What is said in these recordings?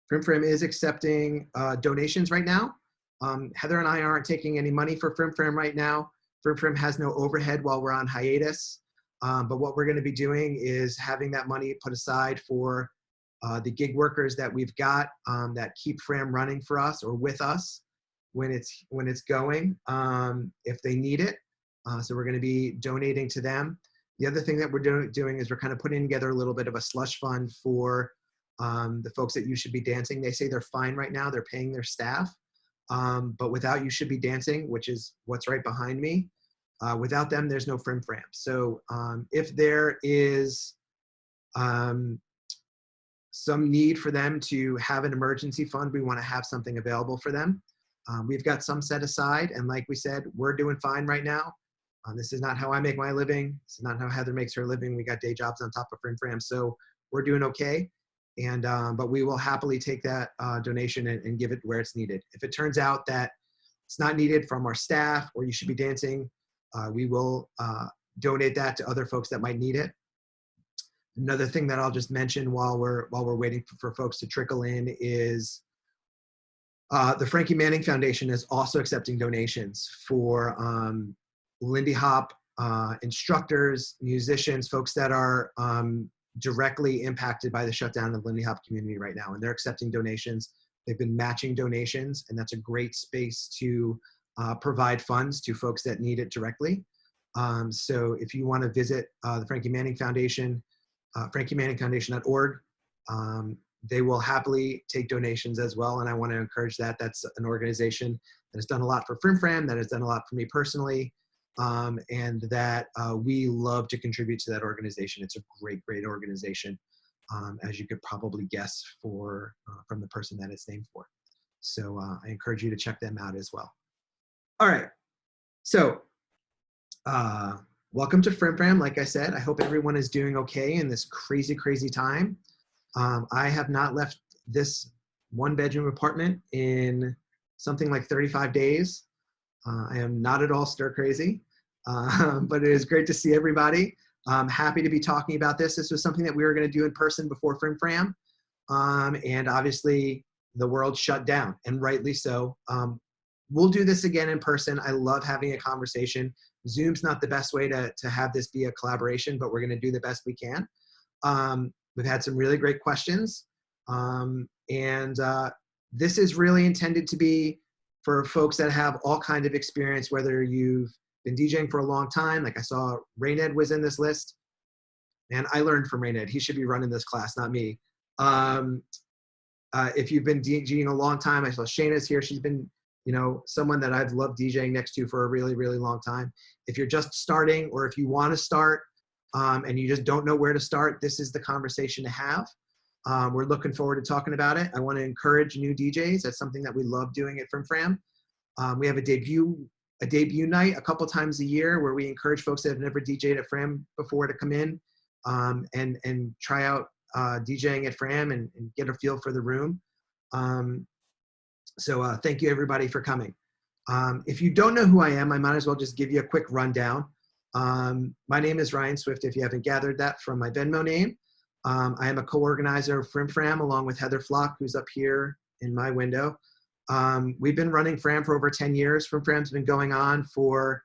Frim Fram is accepting donations right now. Heather and I aren't taking any money for Frim Fram right now. Frim Fram has no overhead while we're on hiatus. But what we're going to be doing is having that money put aside for the gig workers that we've got that keep Fram running for us or with us when it's going, if they need it. So we're going to be donating to them. The other thing that we're doing is we're kind of putting together a little bit of a slush fund for the folks that You Should Be Dancing. They say they're fine right now. They're paying their staff. But without You Should Be Dancing, which is what's right behind me, without them, there's no Frim Fram. So if there is some need for them to have an emergency fund, we want to have something available for them. We've got some set aside, and like we said, we're doing fine right now. This is not how I make my living. This is not how Heather makes her living. We got day jobs on top of Frim Fram, so we're doing okay. And but we will happily take that donation and give it where it's needed. If it turns out that it's not needed from our staff or You Should Be Dancing, we will donate that to other folks that might need it. Another thing that I'll just mention while we're waiting for folks to trickle in is the Frankie Manning Foundation is also accepting donations for Lindy Hop instructors, musicians, folks that are directly impacted by the shutdown of the Lindy Hop community right now, and they're accepting donations. They've been matching donations, and that's a great space to provide funds to folks that need it directly. So if you want to visit the Frankie Manning Foundation, FrankieManningFoundation.org, they will happily take donations as well, and I want to encourage that. That's an organization that has done a lot for Frim Fram, that has done a lot for me personally, and that we love to contribute to that organization. It's a great, great organization, as you could probably guess from the person that it's named for. So I encourage you to check them out as well. All right, so welcome to Frim Fram. Like I said, I hope everyone is doing okay in this crazy, crazy time. I have not left this one-bedroom apartment in something like 35 days. I am not at all stir crazy, but it is great to see everybody. I'm happy to be talking about this. This was something that we were going to do in person before Frim Fram, and obviously the world shut down, and rightly so. We'll do this again in person. I love having a conversation. Zoom's not the best way to have this be a collaboration, but we're going to do the best we can. We've had some really great questions, and this is really intended to be for folks that have all kind of experience, whether you've been DJing for a long time, like I saw Rained was in this list, and I learned from Rained. He should be running this class, not me. If you've been DJing a long time, I saw Shayna's here. She's been, someone that I've loved DJing next to for a really, really long time. If you're just starting, or if you want to start and you just don't know where to start, this is the conversation to have. We're looking forward to talking about it. I want to encourage new DJs. That's something that we love doing at Frim Fram. We have a debut night a couple times a year where we encourage folks that have never DJed at Fram before to come in and try out DJing at Fram and get a feel for the room. So thank you everybody for coming. If you don't know who I am, I might as well just give you a quick rundown. My name is Ryan Swift, if you haven't gathered that from my Venmo name. I am a co-organizer of Frim Fram along with Heather Flock, who's up here in my window. We've been running Fram for over 10 years. Frim Fram's been going on for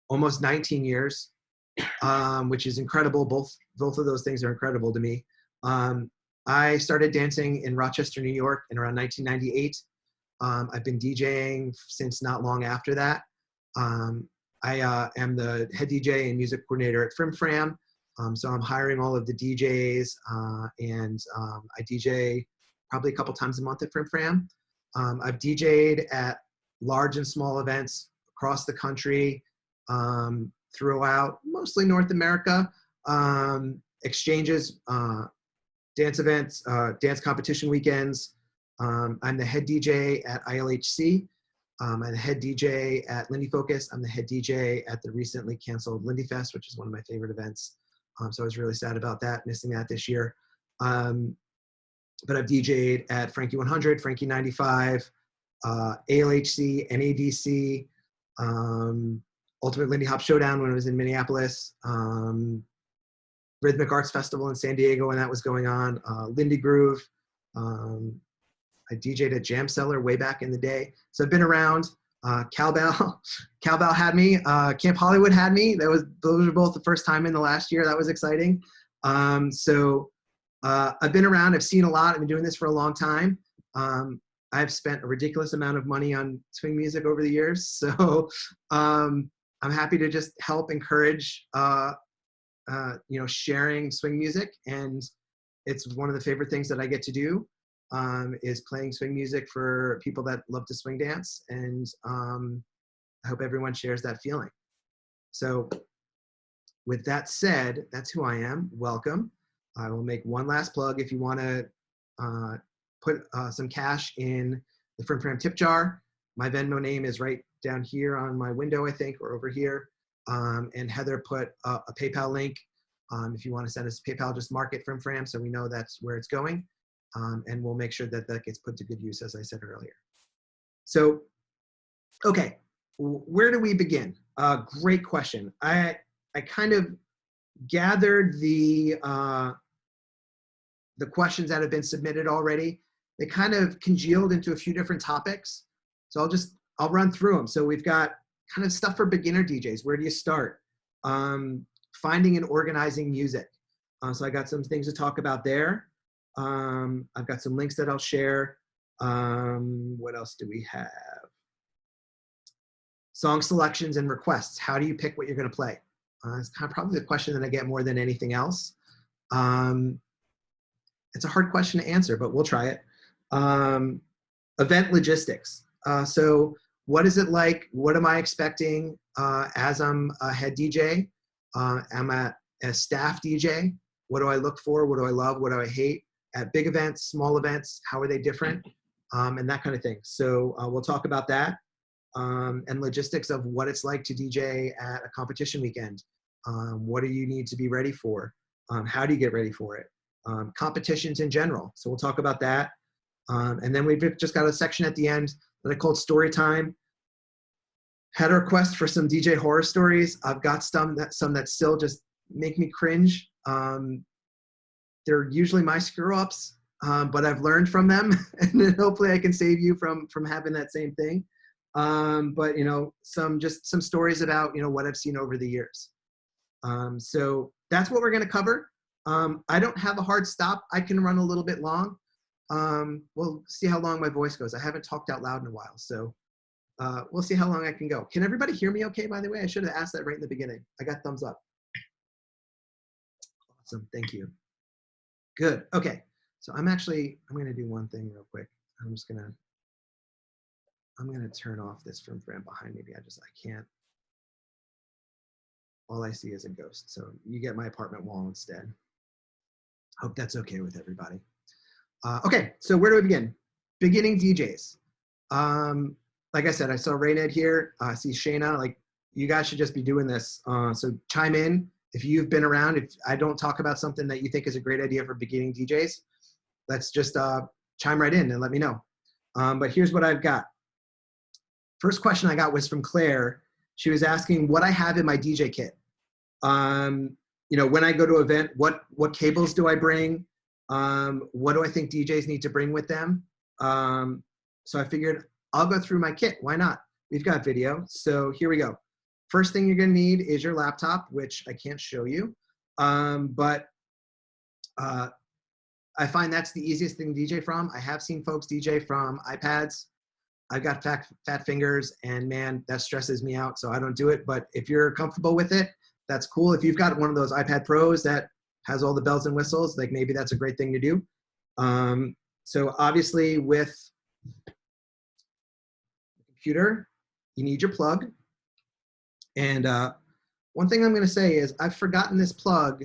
almost 19 years, which is incredible. Both of those things are incredible to me. I started dancing in Rochester, New York in around 1998. I've been DJing since not long after that. I am the head DJ and music coordinator at Frim Fram. So I'm hiring all of the DJs, and I DJ probably a couple times a month at Frim Fram. I've DJed at large and small events across the country, throughout mostly North America, exchanges, dance events, dance competition weekends. I'm the head DJ at ILHC. I'm the head DJ at Lindy Focus. I'm the head DJ at the recently canceled Lindy Fest, which is one of my favorite events. So I was really sad about that, missing that this year. But I've DJed at Frankie 100, Frankie 95, ALHC, NADC, Ultimate Lindy Hop Showdown when I was in Minneapolis, Rhythmic Arts Festival in San Diego when that was going on, Lindy Groove, I DJ'd at Jam Cellar way back in the day. So I've been around. Cowbell had me. Camp Hollywood had me. Those were both the first time in the last year. That was exciting. So I've been around. I've seen a lot. I've been doing this for a long time. I've spent a ridiculous amount of money on swing music over the years. So I'm happy to just help encourage, sharing swing music. And it's one of the favorite things that I get to do, is playing swing music for people that love to swing dance. And I hope everyone shares that feeling. So with that said, that's who I am. Welcome. I will make one last plug. If you want to put some cash in the Frim Fram tip jar, my Venmo name is right down here on my window, I think, or over here. And Heather put a PayPal link. If you want to send us PayPal, just mark it Frim Fram so we know that's where it's going. And we'll make sure that that gets put to good use, as I said earlier. So, okay, where do we begin? Great question. I kind of gathered the questions that have been submitted already. They kind of congealed into a few different topics. So I'll run through them. So we've got kind of stuff for beginner DJs. Where do you start? Finding and organizing music. So I got some things to talk about there. I've got some links that I'll share. What else do we have? Song selections and requests. How do you pick what you're going to play? It's kind of probably the question that I get more than anything else. It's a hard question to answer, but we'll try it. Event logistics. So what is it like? What am I expecting as I'm a head DJ? I'm a staff DJ. What do I look for? What do I love? What do I hate? At big events, small events, how are they different? And that kind of thing. So we'll talk about that. And logistics of what it's like to DJ at a competition weekend. What do you need to be ready for? How do you get ready for it? Competitions in general. So we'll talk about that. And then we've just got a section at the end that I called Story Time. Had a request for some DJ horror stories. I've got some that still just make me cringe. They're usually my screw-ups, but I've learned from them, and then hopefully I can save you from having that same thing. But some stories about what I've seen over the years. So that's what we're going to cover. I don't have a hard stop. I can run a little bit long. We'll see how long my voice goes. I haven't talked out loud in a while, so we'll see how long I can go. Can everybody hear me okay, by the way? I should have asked that right in the beginning. I got thumbs up. Awesome, thank you. Good, okay. So I'm going to do one thing real quick. I'm going to turn off this Frim Fram behind me. I can't. All I see is a ghost. So you get my apartment wall instead. Hope that's okay with everybody. Okay, so where do we begin? Beginning DJs. Like I said, I saw Rayned here. I see Shayna. Like, you guys should just be doing this. So chime in if you've been around. If I don't talk about something that you think is a great idea for beginning DJs, let's just chime right in and let me know. But here's what I've got. First question I got was from Claire. She was asking what I have in my DJ kit. When I go to an event, what cables do I bring? What do I think DJs need to bring with them? So I figured I'll go through my kit. Why not? We've got video. So here we go. First thing you're going to need is your laptop, which I can't show you. But I find that's the easiest thing to DJ from. I have seen folks DJ from iPads. I've got fat fingers, and man, that stresses me out, so I don't do it. But if you're comfortable with it, that's cool. If you've got one of those iPad Pros that has all the bells and whistles, like maybe that's a great thing to do. So obviously with the computer, you need your plug. And one thing I'm going to say is I've forgotten this plug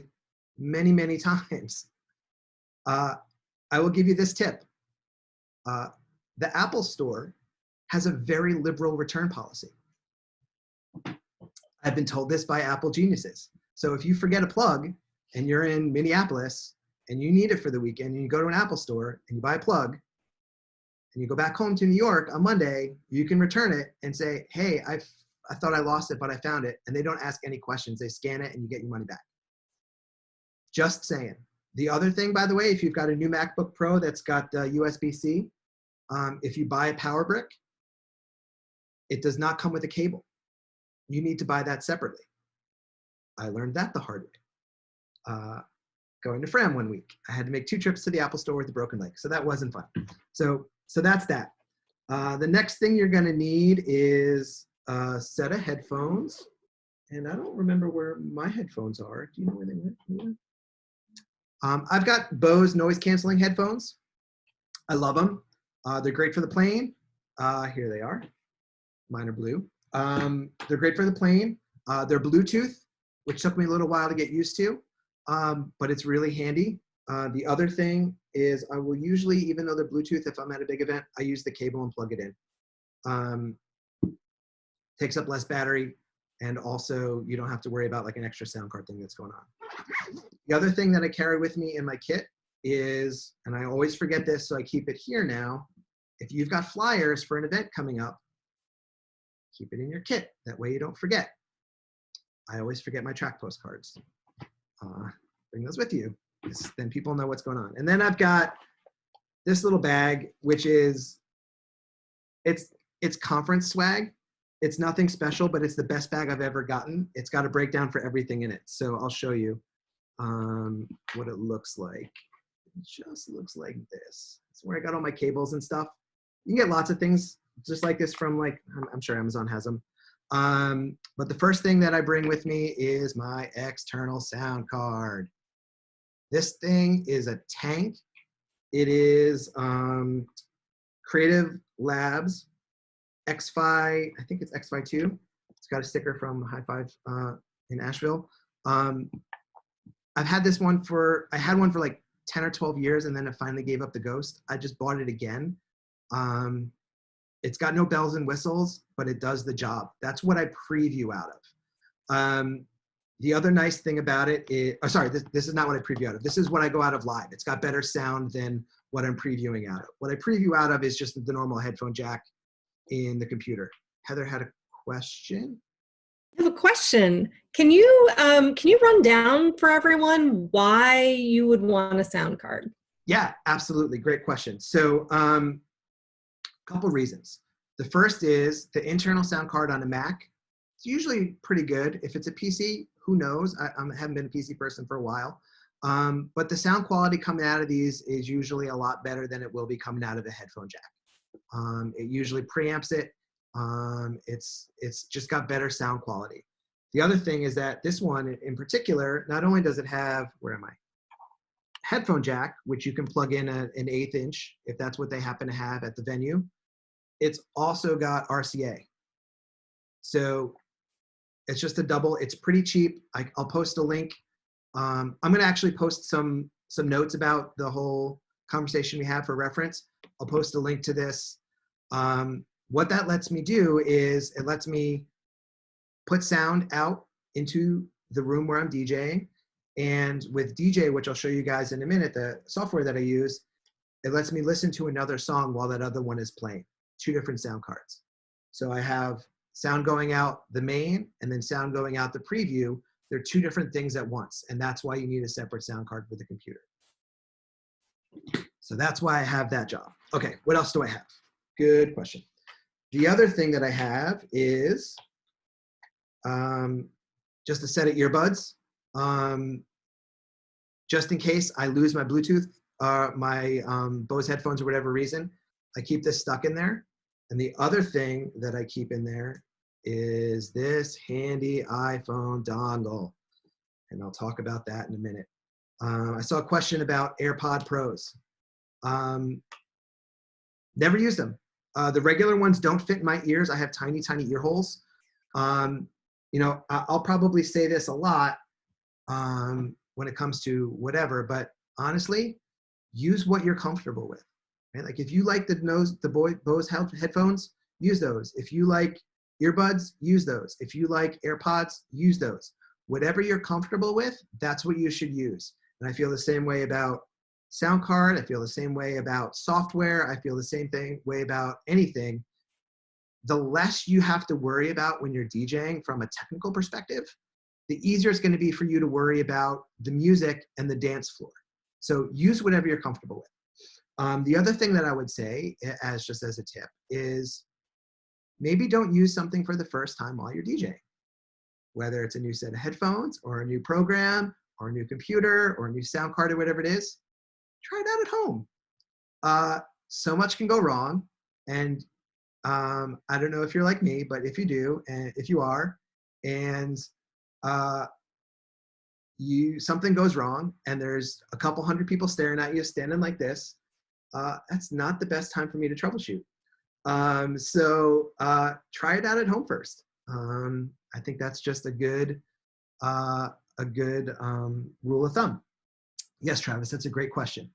many, many times. I will give you this tip. The Apple Store has a very liberal return policy. I've been told this by Apple geniuses. So if you forget a plug and you're in Minneapolis and you need it for the weekend and you go to an Apple Store and you buy a plug and you go back home to New York on Monday, you can return it and say, hey, I thought I lost it, but I found it. And they don't ask any questions. They scan it and you get your money back. Just saying. The other thing, by the way, if you've got a new MacBook Pro that's got USB-C, if you buy a power brick, it does not come with a cable. You need to buy that separately. I learned that the hard way. Going to Fram one week, I had to make 2 trips to the Apple store with a broken leg, so that wasn't fun. So that's that. The next thing you're gonna need is a set of headphones, and I don't remember where my headphones are. Do you know where they went? I've got Bose noise canceling headphones. I love them. They're great for the plane. Here they are. Mine are blue. They're great for the plane. They're Bluetooth, which took me a little while to get used to, but it's really handy. The other thing is I will usually, even though they're Bluetooth, if I'm at a big event, I use the cable and plug it in. Takes up less battery, and also you don't have to worry about like an extra sound card thing that's going on. The other thing that I carry with me in my kit is, and I always forget this, so I keep it here now, if you've got flyers for an event coming up, keep it in your kit. That way you don't forget. I always forget my track postcards. Bring those with you, then people know what's going on. And then I've got this little bag, which is, it's conference swag. It's nothing special, but it's the best bag I've ever gotten. It's got a breakdown for everything in it. So I'll show you what it looks like. It just looks like this. It's where I got all my cables and stuff. You can get lots of things just like this from, like, I'm sure Amazon has them. But the first thing that I bring with me is my external sound card. This thing is a tank. It is Creative Labs X-Fi, I think it's X-Fi 2. It's got a sticker from High Five in Asheville. I've had this one I had one for like 10 or 12 years, and then I finally gave up the ghost. I just bought it again. It's got no bells and whistles, but it does the job. That's what I preview out of. The other nice thing about it is, oh, sorry, this is not what I preview out of. This is what I go out of live. It's got better sound than what I'm previewing out of. What I preview out of is just the normal headphone jack in the computer. Heather had a question. I have a question. Can you run down for everyone why you would want a sound card? Yeah, absolutely. Great question. So a couple reasons. The first is the internal sound card on a Mac. It's usually pretty good. If it's a PC, who knows? I haven't been a PC person for a while. But the sound quality coming out of these is usually a lot better than it will be coming out of a headphone jack. It usually preamps it. It's just got better sound quality. The other thing is that this one in particular, not only does it have, where am I? Headphone jack, which you can plug in an 1/8 inch if that's what they happen to have at the venue. It's also got RCA. So it's just a double, it's pretty cheap. I'll post a link. I'm gonna actually post some notes about the whole conversation we had for reference. I'll post a link to this. What that lets me do is it lets me put sound out into the room where I'm DJing. And with DJ, which I'll show you guys in a minute, the software that I use, it lets me listen to another song while that other one is playing. 2 different sound cards. So I have sound going out the main and then sound going out the preview. They're 2 different things at once. And that's why you need a separate sound card with the computer. So that's why I have that job. Okay, what else do I have? Good question. The other thing that I have is just a set of earbuds. Just in case I lose my Bluetooth, my Bose headphones or whatever reason, I keep this stuck in there. And the other thing that I keep in there is this handy iPhone dongle. And I'll talk about that in a minute. I saw a question about AirPod Pros. Never used them. The regular ones don't fit in my ears. I have tiny, tiny ear holes. You know, I'll probably say this a lot when it comes to whatever, but honestly, use what you're comfortable with. Right? Like if you like the Bose headphones, use those. If you like earbuds, use those. If you like AirPods, use those. Whatever you're comfortable with, that's what you should use. And I feel the same way about sound card. I feel the same way about software. I feel the same way about anything. The less you have to worry about when you're DJing from a technical perspective, the easier it's going to be for you to worry about the music and the dance floor. So use whatever you're comfortable with. The other thing that I would say, just as a tip, is maybe don't use something for the first time while you're DJing. Whether it's a new set of headphones or a new program or a new computer or a new sound card or whatever it is, try it out at home. So much can go wrong. And I don't know if you're like me, but if you do, and if you are, and something goes wrong and there's a couple hundred people staring at you standing like this, that's not the best time for me to troubleshoot. So try it out at home first. I think that's just a good rule of thumb. Yes, Travis, that's a great question.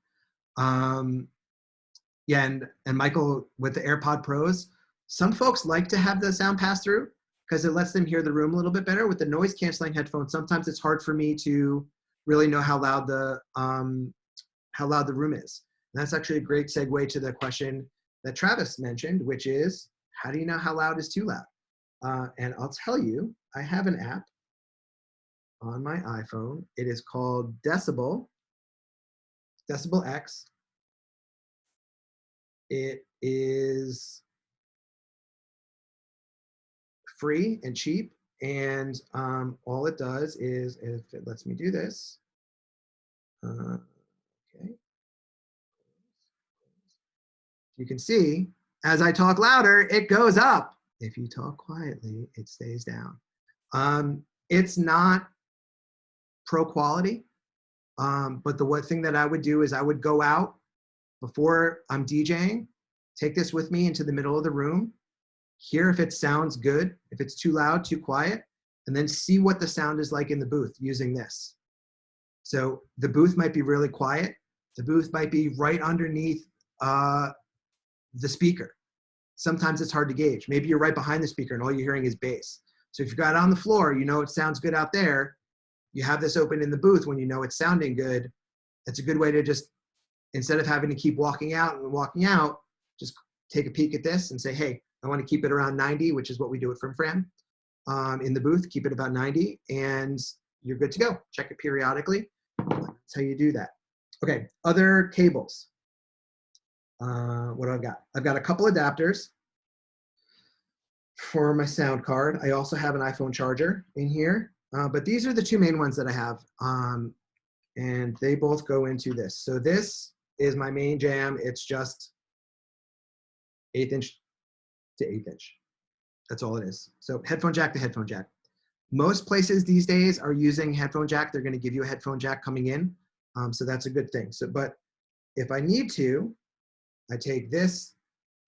Yeah, and Michael, with the AirPod Pros, some folks like to have the sound pass through because it lets them hear the room a little bit better. With the noise canceling headphones, sometimes it's hard for me to really know how loud the room is. And that's actually a great segue to the question that Travis mentioned, which is, how do you know how loud is too loud? And I'll tell you, I have an app on my iPhone. It is called Decibel X. It is free and cheap, and all it does is, if it lets me do this, okay, you can see as I talk louder, it goes up. If you talk quietly, it stays down. It's not pro quality, but the one thing that I would do is I would go out before I'm DJing, take this with me into the middle of the room, hear if it sounds good, if it's too loud, too quiet, and then see what the sound is like in the booth using this. So the booth might be really quiet. The booth might be right underneath the speaker. Sometimes it's hard to gauge. Maybe you're right behind the speaker and all you're hearing is bass. So if you've got it on the floor, you know it sounds good out there. You have this open in the booth when you know it's sounding good. It's a good way to just, instead of having to keep walking out and walking out, just take a peek at this and say, hey, I want to keep it around 90, which is what we do at Frim Fram. In the booth, keep it about 90, and you're good to go. Check it periodically. That's how you do that. Okay, other cables. What do I've got? I've got a couple adapters for my sound card. I also have an iPhone charger in here, but these are the two main ones that I have, and they both go into this. So this is my main jam. It's just 1/8 inch to 1/8 inch. That's all it is. So headphone jack to headphone jack. Most places these days are using headphone jack. They're going to give you a headphone jack coming in. So that's a good thing. So, but if I need to, I take this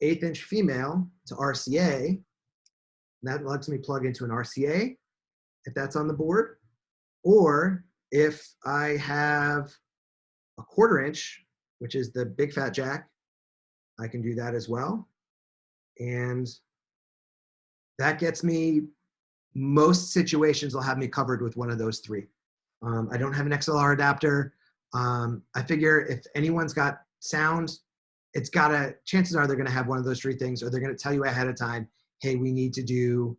1/8 inch female to RCA. And that lets me plug into an RCA if that's on the board. Or if I have a 1/4 inch, which is the big fat jack, I can do that as well. And that gets me, most situations will have me covered with one of those three. I don't have an XLR adapter. I figure if anyone's got sound, it's gotta, chances are they're gonna have one of those three things, or they're gonna tell you ahead of time, hey, we need to do,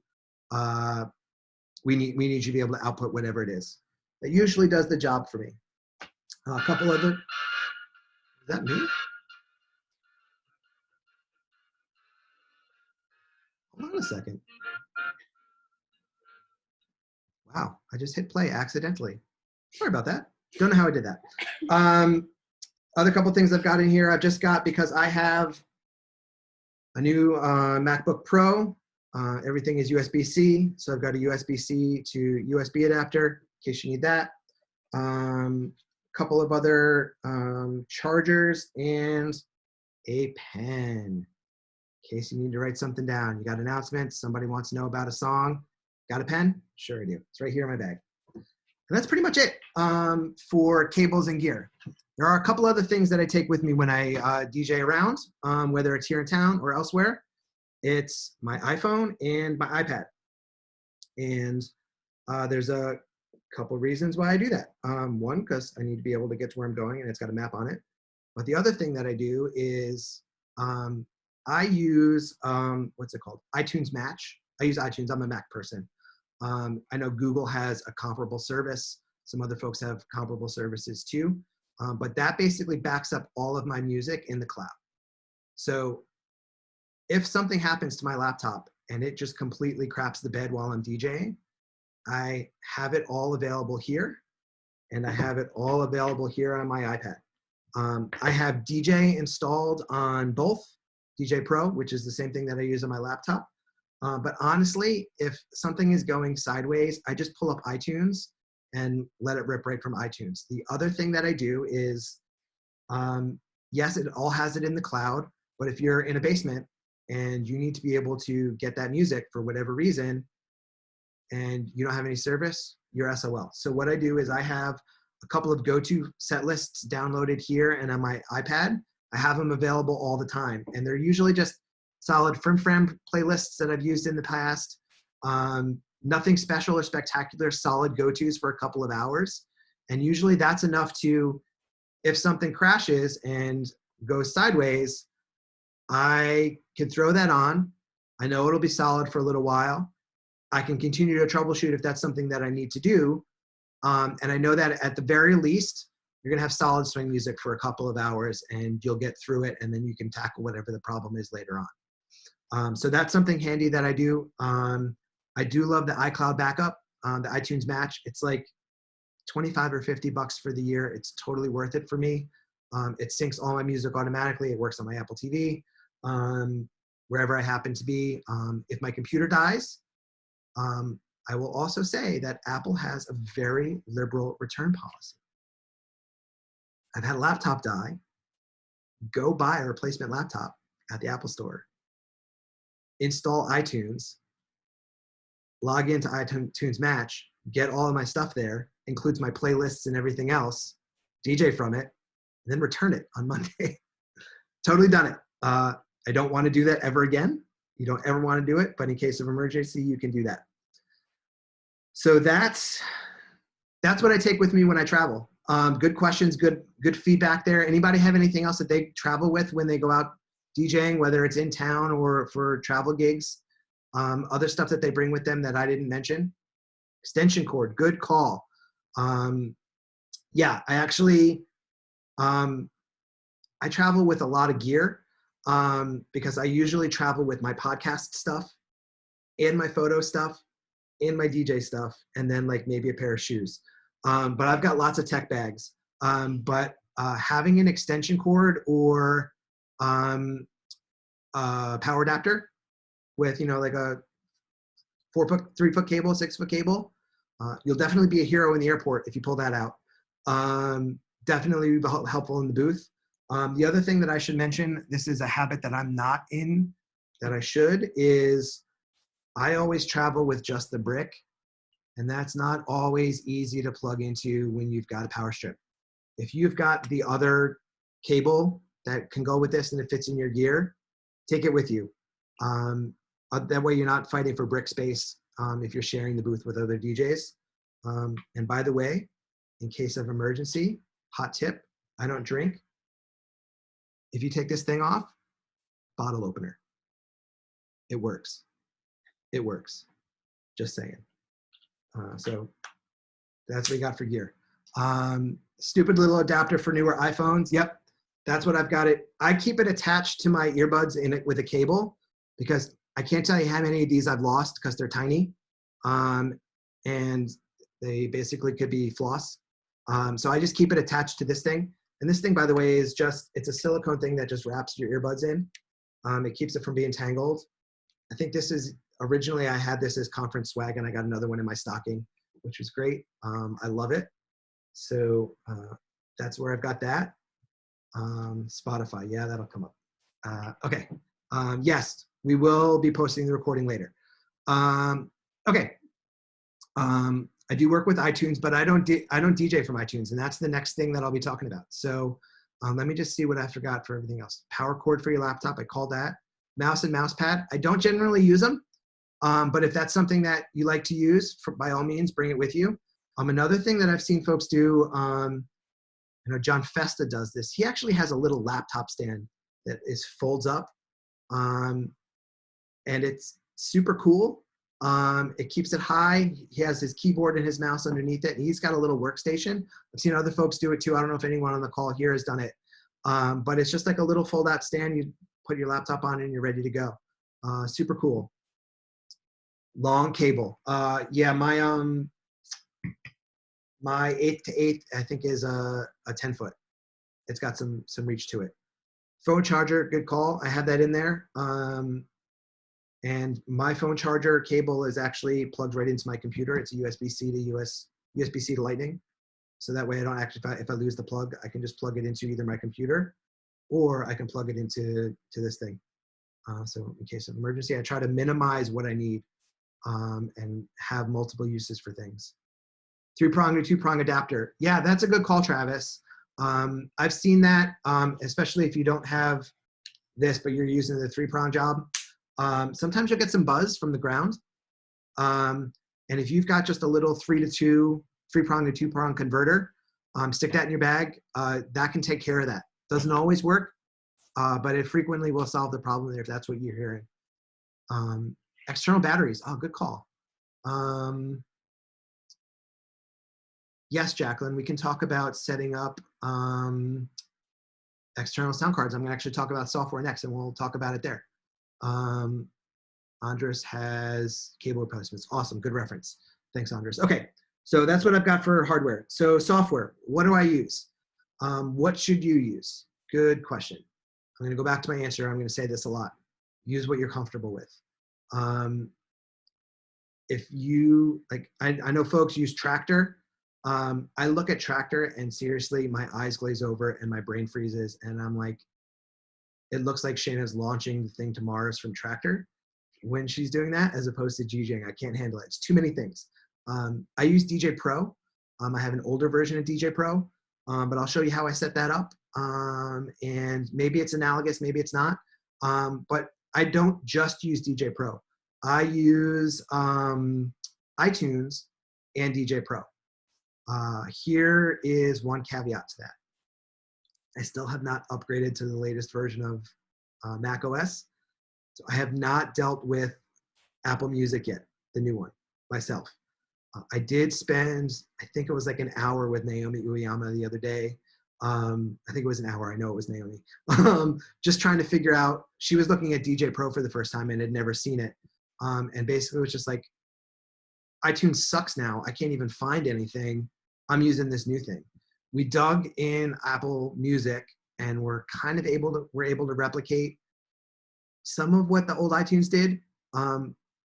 we need you to be able to output whatever it is. That usually does the job for me. A couple other, is that me? Hold on a second. Wow, I just hit play accidentally. Sorry about that. Don't know how I did that. Other couple things I've got in here, I've just got, because I have a new MacBook Pro. Everything is USB-C, so I've got a USB-C to USB adapter in case you need that. Couple of other chargers and a pen in case you need to write something down. You got announcements, somebody wants to know about a song. Got a pen? Sure I do. It's right here in my bag. And that's pretty much it for cables and gear. There are a couple other things that I take with me when I DJ around, whether it's here in town or elsewhere. It's my iPhone and my iPad. And there's a couple reasons why I do that. One, because I need to be able to get to where I'm going and it's got a map on it. But the other thing that I do is I use, what's it called? iTunes Match. I use iTunes. I'm a Mac person. I know Google has a comparable service. Some other folks have comparable services too. But that basically backs up all of my music in the cloud. So if something happens to my laptop and it just completely craps the bed while I'm DJing, I have it all available here, and I have it all available here on my iPad. I have DJ installed on both, DJay Pro, which is the same thing that I use on my laptop. But honestly, if something is going sideways, I just pull up iTunes and let it rip right from iTunes. The other thing that I do is, yes, it all has it in the cloud, but if you're in a basement and you need to be able to get that music for whatever reason, and you don't have any service, you're SOL. So what I do is I have a couple of go-to set lists downloaded here and on my iPad. I have them available all the time. And they're usually just solid Frim Fram playlists that I've used in the past. Nothing special or spectacular, solid go-tos for a couple of hours. And usually that's enough to, if something crashes and goes sideways, I can throw that on. I know it'll be solid for a little while. I can continue to troubleshoot if that's something that I need to do. And I know that at the very least, you're gonna have solid swing music for a couple of hours and you'll get through it, and then you can tackle whatever the problem is later on. So that's something handy that I do. I do love the iCloud backup, the iTunes Match. It's like 25 or 50 bucks for the year. It's totally worth it for me. It syncs all my music automatically. It works on my Apple TV, wherever I happen to be. If my computer dies, I will also say that Apple has a very liberal return policy. I've had a laptop die. Go buy a replacement laptop at the Apple Store. Install iTunes. Log into iTunes Match. Get all of my stuff there. Includes my playlists and everything else. DJ from it. And then return it on Monday. Totally done it. I don't want to do that ever again. You don't ever want to do it, but in case of emergency, you can do that. So that's what I take with me when I travel. Good questions, good feedback there. Anybody have anything else that they travel with when they go out DJing, whether it's in town or for travel gigs? Other stuff that they bring with them that I didn't mention? Extension cord, good call. Yeah, I actually, I travel with a lot of gear because I usually travel with my podcast stuff and my photo stuff and my DJ stuff, and then like maybe a pair of shoes. But I've got lots of tech bags. But having an extension cord or a power adapter with, like a 3-foot cable, 6-foot cable, you'll definitely be a hero in the airport if you pull that out. Definitely be helpful in the booth. The other thing that I should mention, this is a habit that I'm not in, that I should, is I always travel with just the brick, and that's not always easy to plug into when you've got a power strip. If you've got the other cable that can go with this and it fits in your gear, take it with you. That way you're not fighting for brick space if you're sharing the booth with other DJs. And by the way, in case of emergency, hot tip, I don't drink. If you take this thing off, bottle opener. It works. It works. Just saying. So that's what we got for gear. Stupid little adapter for newer iPhones. Yep, that's what I've got it. I keep it attached to my earbuds in it with a cable because I can't tell you how many of these I've lost because they're tiny. And they basically could be floss. So I just keep it attached to this thing. And this thing, by the way, is it's a silicone thing that just wraps your earbuds in. It keeps it from being tangled. I think this is, originally I had this as conference swag and I got another one in my stocking, which was great. I love it. So that's where I've got that. Spotify, yeah, that'll come up. Okay, yes, we will be posting the recording later. Okay, I do work with iTunes, but I don't DJ from iTunes, and that's the next thing that I'll be talking about. So let me just see what I forgot for everything else. Power cord for your laptop, I call that. Mouse and mouse pad, I don't generally use them, but if that's something that you like to use, by all means, bring it with you. Another thing that I've seen folks do, John Festa does this. He actually has a little laptop stand that folds up, and it's super cool. It keeps it high. He has his keyboard and his mouse underneath it. And he's got a little workstation. I've seen other folks do it too. I don't know if anyone on the call here has done it. But it's just like a little fold-out stand. You put your laptop on and you're ready to go. Super cool. Long cable. Yeah, my 8 to 8, I think, is a 10-foot. It's got some reach to it. Phone charger, good call. I have that in there. And my phone charger cable is actually plugged right into my computer. It's a USB-C to USB-C to Lightning. So that way I don't actually, if I lose the plug, I can just plug it into either my computer or I can plug it into this thing. So in case of emergency, I try to minimize what I need and have multiple uses for things. 3-prong to 2-prong adapter. Yeah, that's a good call, Travis. I've seen that, especially if you don't have this, but you're using the 3-prong job. Sometimes you'll get some buzz from the ground. And if you've got just a little 3-prong to 2-prong converter, stick that in your bag. That can take care of that. Doesn't always work, but it frequently will solve the problem there if that's what you're hearing. External batteries. Oh, good call. Yes, Jacqueline, we can talk about setting up external sound cards. I'm going to actually talk about software next, and we'll talk about it there. Andres has cable replacements. Awesome, good reference. Thanks, Andres. Okay, so that's what I've got for hardware. So software, what do I use? What should you use? Good question. I'm going to go back to my answer. I'm going to say this a lot. Use what you're comfortable with. If you, like, I know folks use Traktor. I look at Traktor and seriously, my eyes glaze over and my brain freezes. And I'm like, it looks like Shayna's launching the thing to Mars from Traktor when she's doing that, as opposed to DJing. I can't handle it. It's too many things. I use DJay Pro. I have an older version of DJay Pro, but I'll show you how I set that up. And maybe it's analogous, maybe it's not. But I don't just use DJay Pro. I use iTunes and DJay Pro. Here is one caveat to that. I still have not upgraded to the latest version of Mac OS. So I have not dealt with Apple Music yet, the new one, myself. I did spend, I think it was like an hour with Naomi Uyama the other day. I think it was an hour. I know it was Naomi. Just trying to figure out, she was looking at DJay Pro for the first time and had never seen it. And basically it was just like, iTunes sucks now. I can't even find anything. I'm using this new thing. We dug in Apple Music and we're able to replicate some of what the old iTunes did.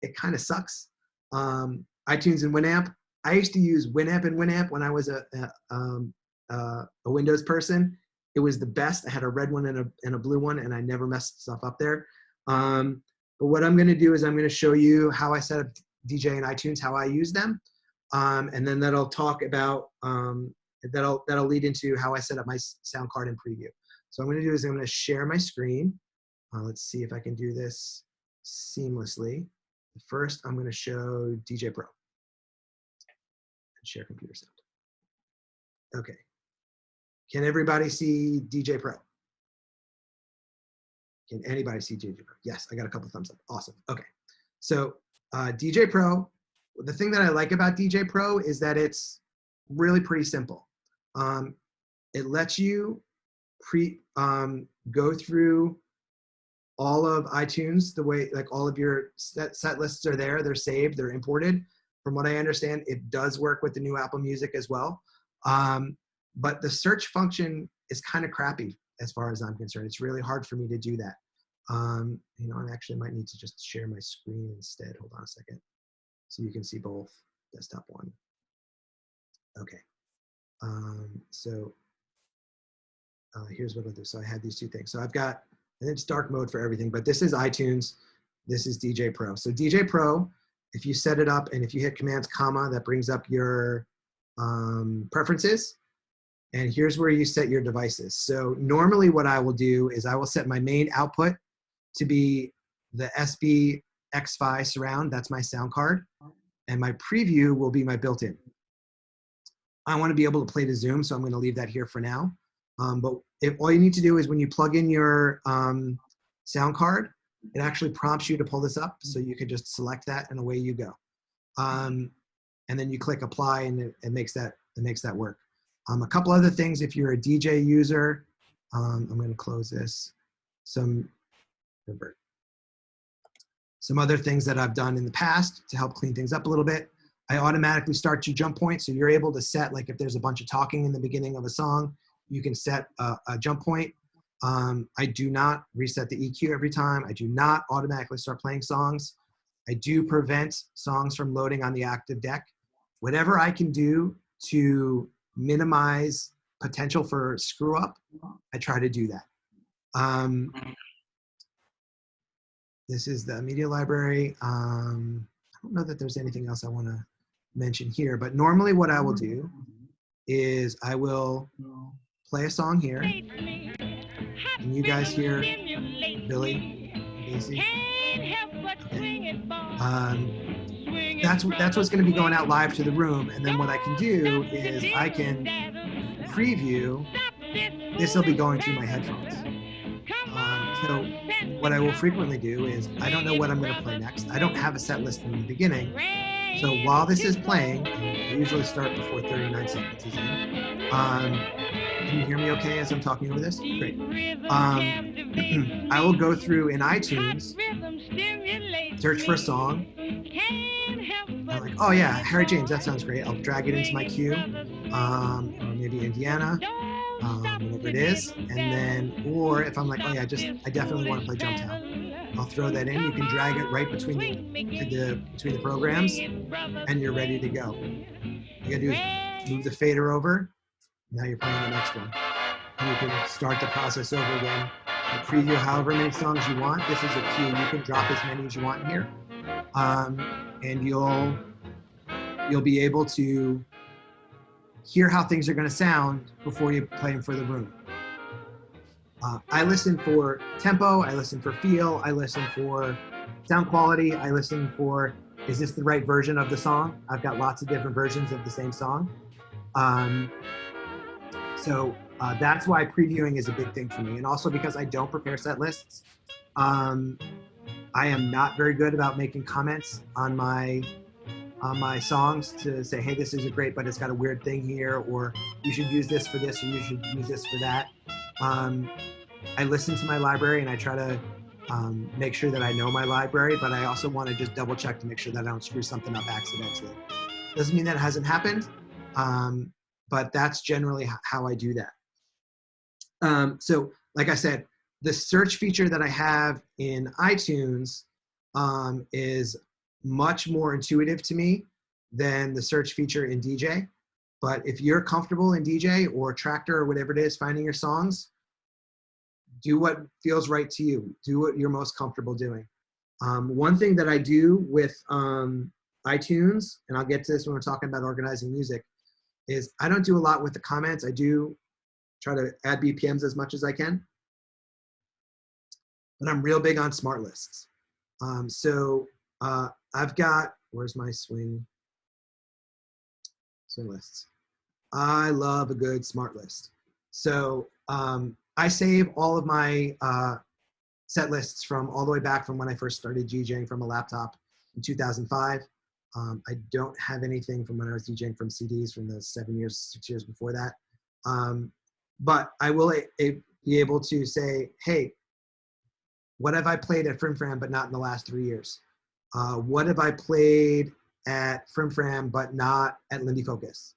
It kind of sucks. iTunes and Winamp. I used to use Winamp and Winamp when I was a Windows person. It was the best. I had a red one and a blue one, and I never messed stuff up there. But what I'm going to do is I'm going to show you how I set up DJ and iTunes, how I use them, and then that'll talk about that'll lead into how I set up my sound card and preview. So what I'm going to do is I'm going to share my screen. Let's see if I can do this seamlessly. First, I'm going to show DJay Pro and share computer sound. Okay. Can everybody see DJay Pro? Can anybody see DJay Pro? Yes, I got a couple thumbs up. Awesome. Okay. So DJay Pro, the thing that I like about DJay Pro is that it's really pretty simple. It lets you go through all of iTunes the way, like all of your set lists are there, they're saved, they're imported. From what I understand, it does work with the new Apple Music as well. But the search function is kind of crappy as far as I'm concerned. It's really hard for me to do that. You know, I actually might need to just share my screen instead. Hold on a second. So you can see both desktop one. Okay. Here's what I'll do. So I had these two things. So I've got, and it's dark mode for everything, but this is iTunes. This is DJay Pro. So DJay Pro, if you set it up and if you hit Command comma, that brings up your preferences. And here's where you set your devices. So normally what I will do is I will set my main output to be the SB X5 surround. That's my sound card. And my preview will be my built-in. I want to be able to play the Zoom, so I'm going to leave that here for now. But all you need to do is when you plug in your sound card, it actually prompts you to pull this up. So you can just select that and away you go. And then you click apply and it makes that work. A couple other things, if you're a DJ user, I'm going to close this. Some other things that I've done in the past to help clean things up a little bit. I automatically start your jump point. So you're able to set, like if there's a bunch of talking in the beginning of a song, you can set a jump point. I do not reset the EQ every time. I do not automatically start playing songs. I do prevent songs from loading on the active deck. Whatever I can do to minimize potential for screw up, I try to do that. This is the media library. I don't know that there's anything else I want to mention here, but normally what I will do is I will play a song here, and you guys hear Billy, Daisy. That's what's going to be going out live to the room, and then what I can do is I can preview. This will be going through my headphones. So what I will frequently do is I don't know what I'm going to play next. I don't have a set list in the beginning. So while this is playing, I usually start before 39 seconds is in. Can you hear me okay as I'm talking over this? Great. I will go through in iTunes, search for a song. I'm like, oh yeah, Harry James, that sounds great. I'll drag it into my queue, or maybe Indiana, whatever it is. And then, or if I'm like, oh yeah, I definitely want to play Jumptown, I'll throw that in. You can drag it right between the programs, and you're ready to go. You gotta do is move the fader over. Now you're playing the next one. And you can start the process over again. You preview however many songs you want. This is a queue. You can drop as many as you want in here. And you'll be able to hear how things are going to sound before you play them for the room. I listen for tempo, I listen for feel, I listen for sound quality, I listen for, is this the right version of the song? I've got lots of different versions of the same song. So that's why previewing is a big thing for me. And also because I don't prepare set lists. I am not very good about making comments on my songs to say, hey, this is great, but it's got a weird thing here, or you should use this for this, or you should use this for that. I listen to my library and I try to make sure that I know my library, but I also want to just double check to make sure that I don't screw something up accidentally. Doesn't mean that it hasn't happened, but that's generally how I do that. So like I said, the search feature that I have in iTunes is much more intuitive to me than the search feature in DJ. But if you're comfortable in DJ or Traktor or whatever it is, finding your songs, do what feels right to you. Do what you're most comfortable doing. One thing that I do with iTunes, and I'll get to this when we're talking about organizing music, is I don't do a lot with the comments. I do try to add BPMs as much as I can. But I'm real big on smart lists. I've got, where's my swing lists? I love a good smart list. So I save all of my set lists from all the way back from when I first started DJing from a laptop in 2005. I don't have anything from when I was DJing from CDs from the 6 years before that. But I will be able to say, hey, what have I played at Frim Fram but not in the last 3 years? What have I played at Frim Fram but not at Lindy Focus?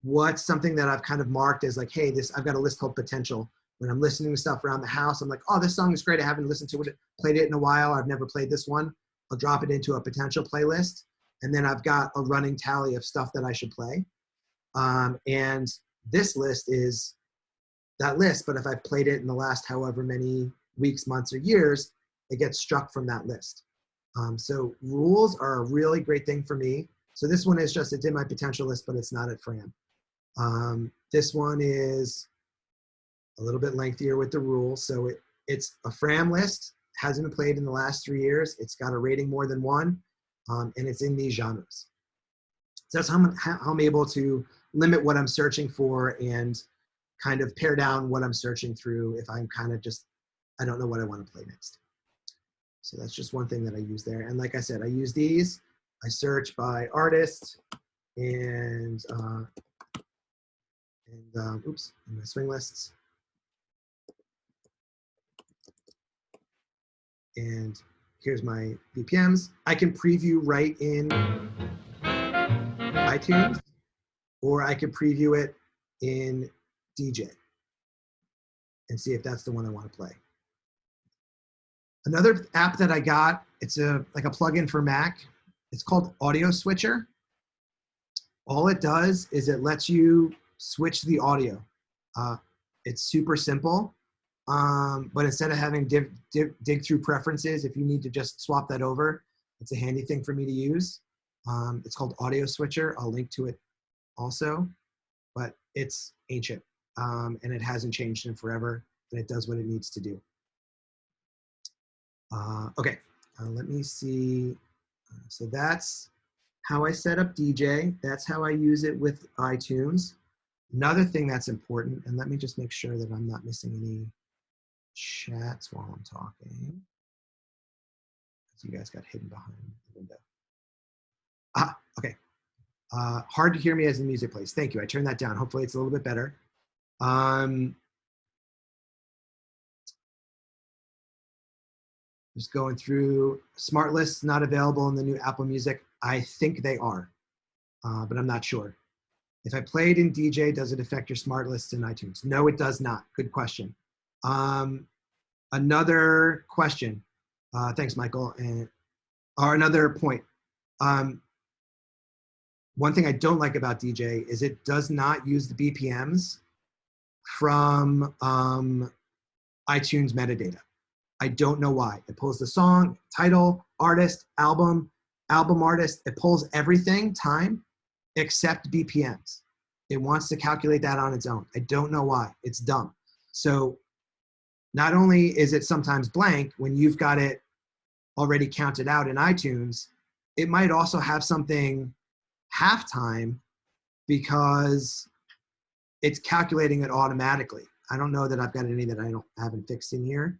What's something that I've kind of marked as like, hey, I've got a list called potential. When I'm listening to stuff around the house, I'm like, oh, this song is great. I haven't listened to it, played it in a while. I've never played this one. I'll drop it into a potential playlist. And then I've got a running tally of stuff that I should play. And this list is that list, but if I've played it in the last however many weeks, months, or years, it gets struck from that list. So rules are a really great thing for me. So this one is just, it's in my potential list, but it's not at Fram. This one is a little bit lengthier with the rules. So it's a Fram list, hasn't been played in the last 3 years. It's got a rating more than 1, and it's in these genres. So that's how I'm able to limit what I'm searching for and kind of pare down what I'm searching through if I'm kind of just I don't know what I want to play next. So that's just one thing that I use there. And like I said, I use these. I search by artist and oops, in my swing lists. And here's my BPMs. I can preview right in iTunes, or I can preview it in DJ and see if that's the one I want to play. Another app that I got, it's like a plugin for Mac. It's called Audio Switcher. All it does is it lets you switch the audio. It's super simple, but instead of having dig through preferences, if you need to just swap that over, it's a handy thing for me to use. It's called Audio Switcher. I'll link to it also, but it's ancient and it hasn't changed in forever, and it does what it needs to do. Okay, let me see. So that's how I set up DJ. That's how I use it with iTunes. Another thing that's important, and let me just make sure that I'm not missing any chats while I'm talking. You guys got hidden behind the window. Okay. Hard to hear me as the music plays. Thank you. I turned that down. Hopefully it's a little bit better. Just going through smart lists, not available in the new Apple Music. I think they are, but I'm not sure. If I play it in DJ, does it affect your smart lists in iTunes? No, it does not. Good question. Another question. Thanks, Michael. Or another point. One thing I don't like about DJ is it does not use the BPMs from iTunes metadata. I don't know why. It pulls the song, title, artist, album artist. It pulls everything, time, except BPMs. It wants to calculate that on its own. I don't know why. It's dumb. So not only is it sometimes blank when you've got it already counted out in iTunes, it might also have something halftime because it's calculating it automatically. I don't know that I've got any that I haven't fixed in here.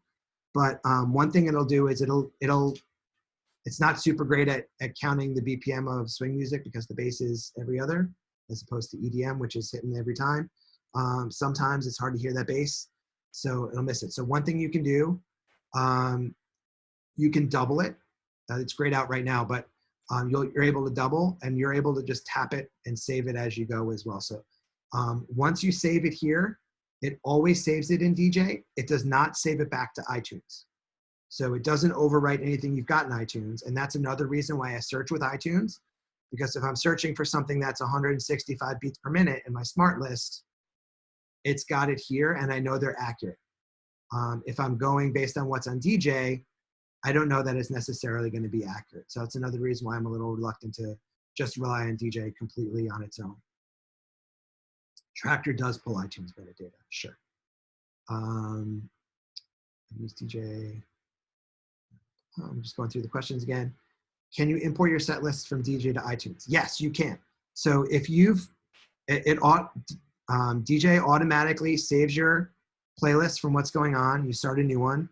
But one thing it'll do is it's not super great at counting the BPM of swing music because the bass is every other, as opposed to EDM, which is hitting every time. Sometimes it's hard to hear that bass, so it'll miss it. So one thing you can do, you can double it. It's grayed out right now, but you're able to double, and you're able to just tap it and save it as you go as well. So once you save it here, it always saves it in DJ. It does not save it back to iTunes. So it doesn't overwrite anything you've got in iTunes. And that's another reason why I search with iTunes, because if I'm searching for something that's 165 beats per minute in my smart list, it's got it here and I know they're accurate. If I'm going based on what's on DJ, I don't know that it's necessarily going to be accurate. So that's another reason why I'm a little reluctant to just rely on DJ completely on its own. Traktor does pull iTunes metadata, sure. Use DJ. I'm just going through the questions again. Can you import your set lists from DJ to iTunes? Yes, you can. So if DJ automatically saves your playlist from what's going on. You start a new one.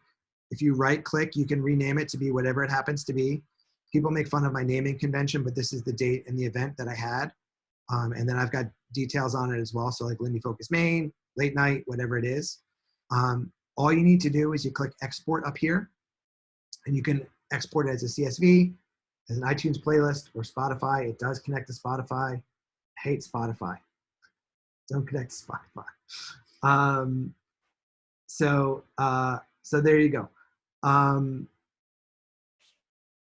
If you right click, you can rename it to be whatever it happens to be. People make fun of my naming convention, but this is the date and the event that I had. And then I've got details on it as well. So like Lindy Focus Main, late night, whatever it is. All you need to do is you click export up here and you can export it as a CSV, as an iTunes playlist or Spotify. It does connect to Spotify. I hate Spotify. Don't connect to Spotify. So there you go.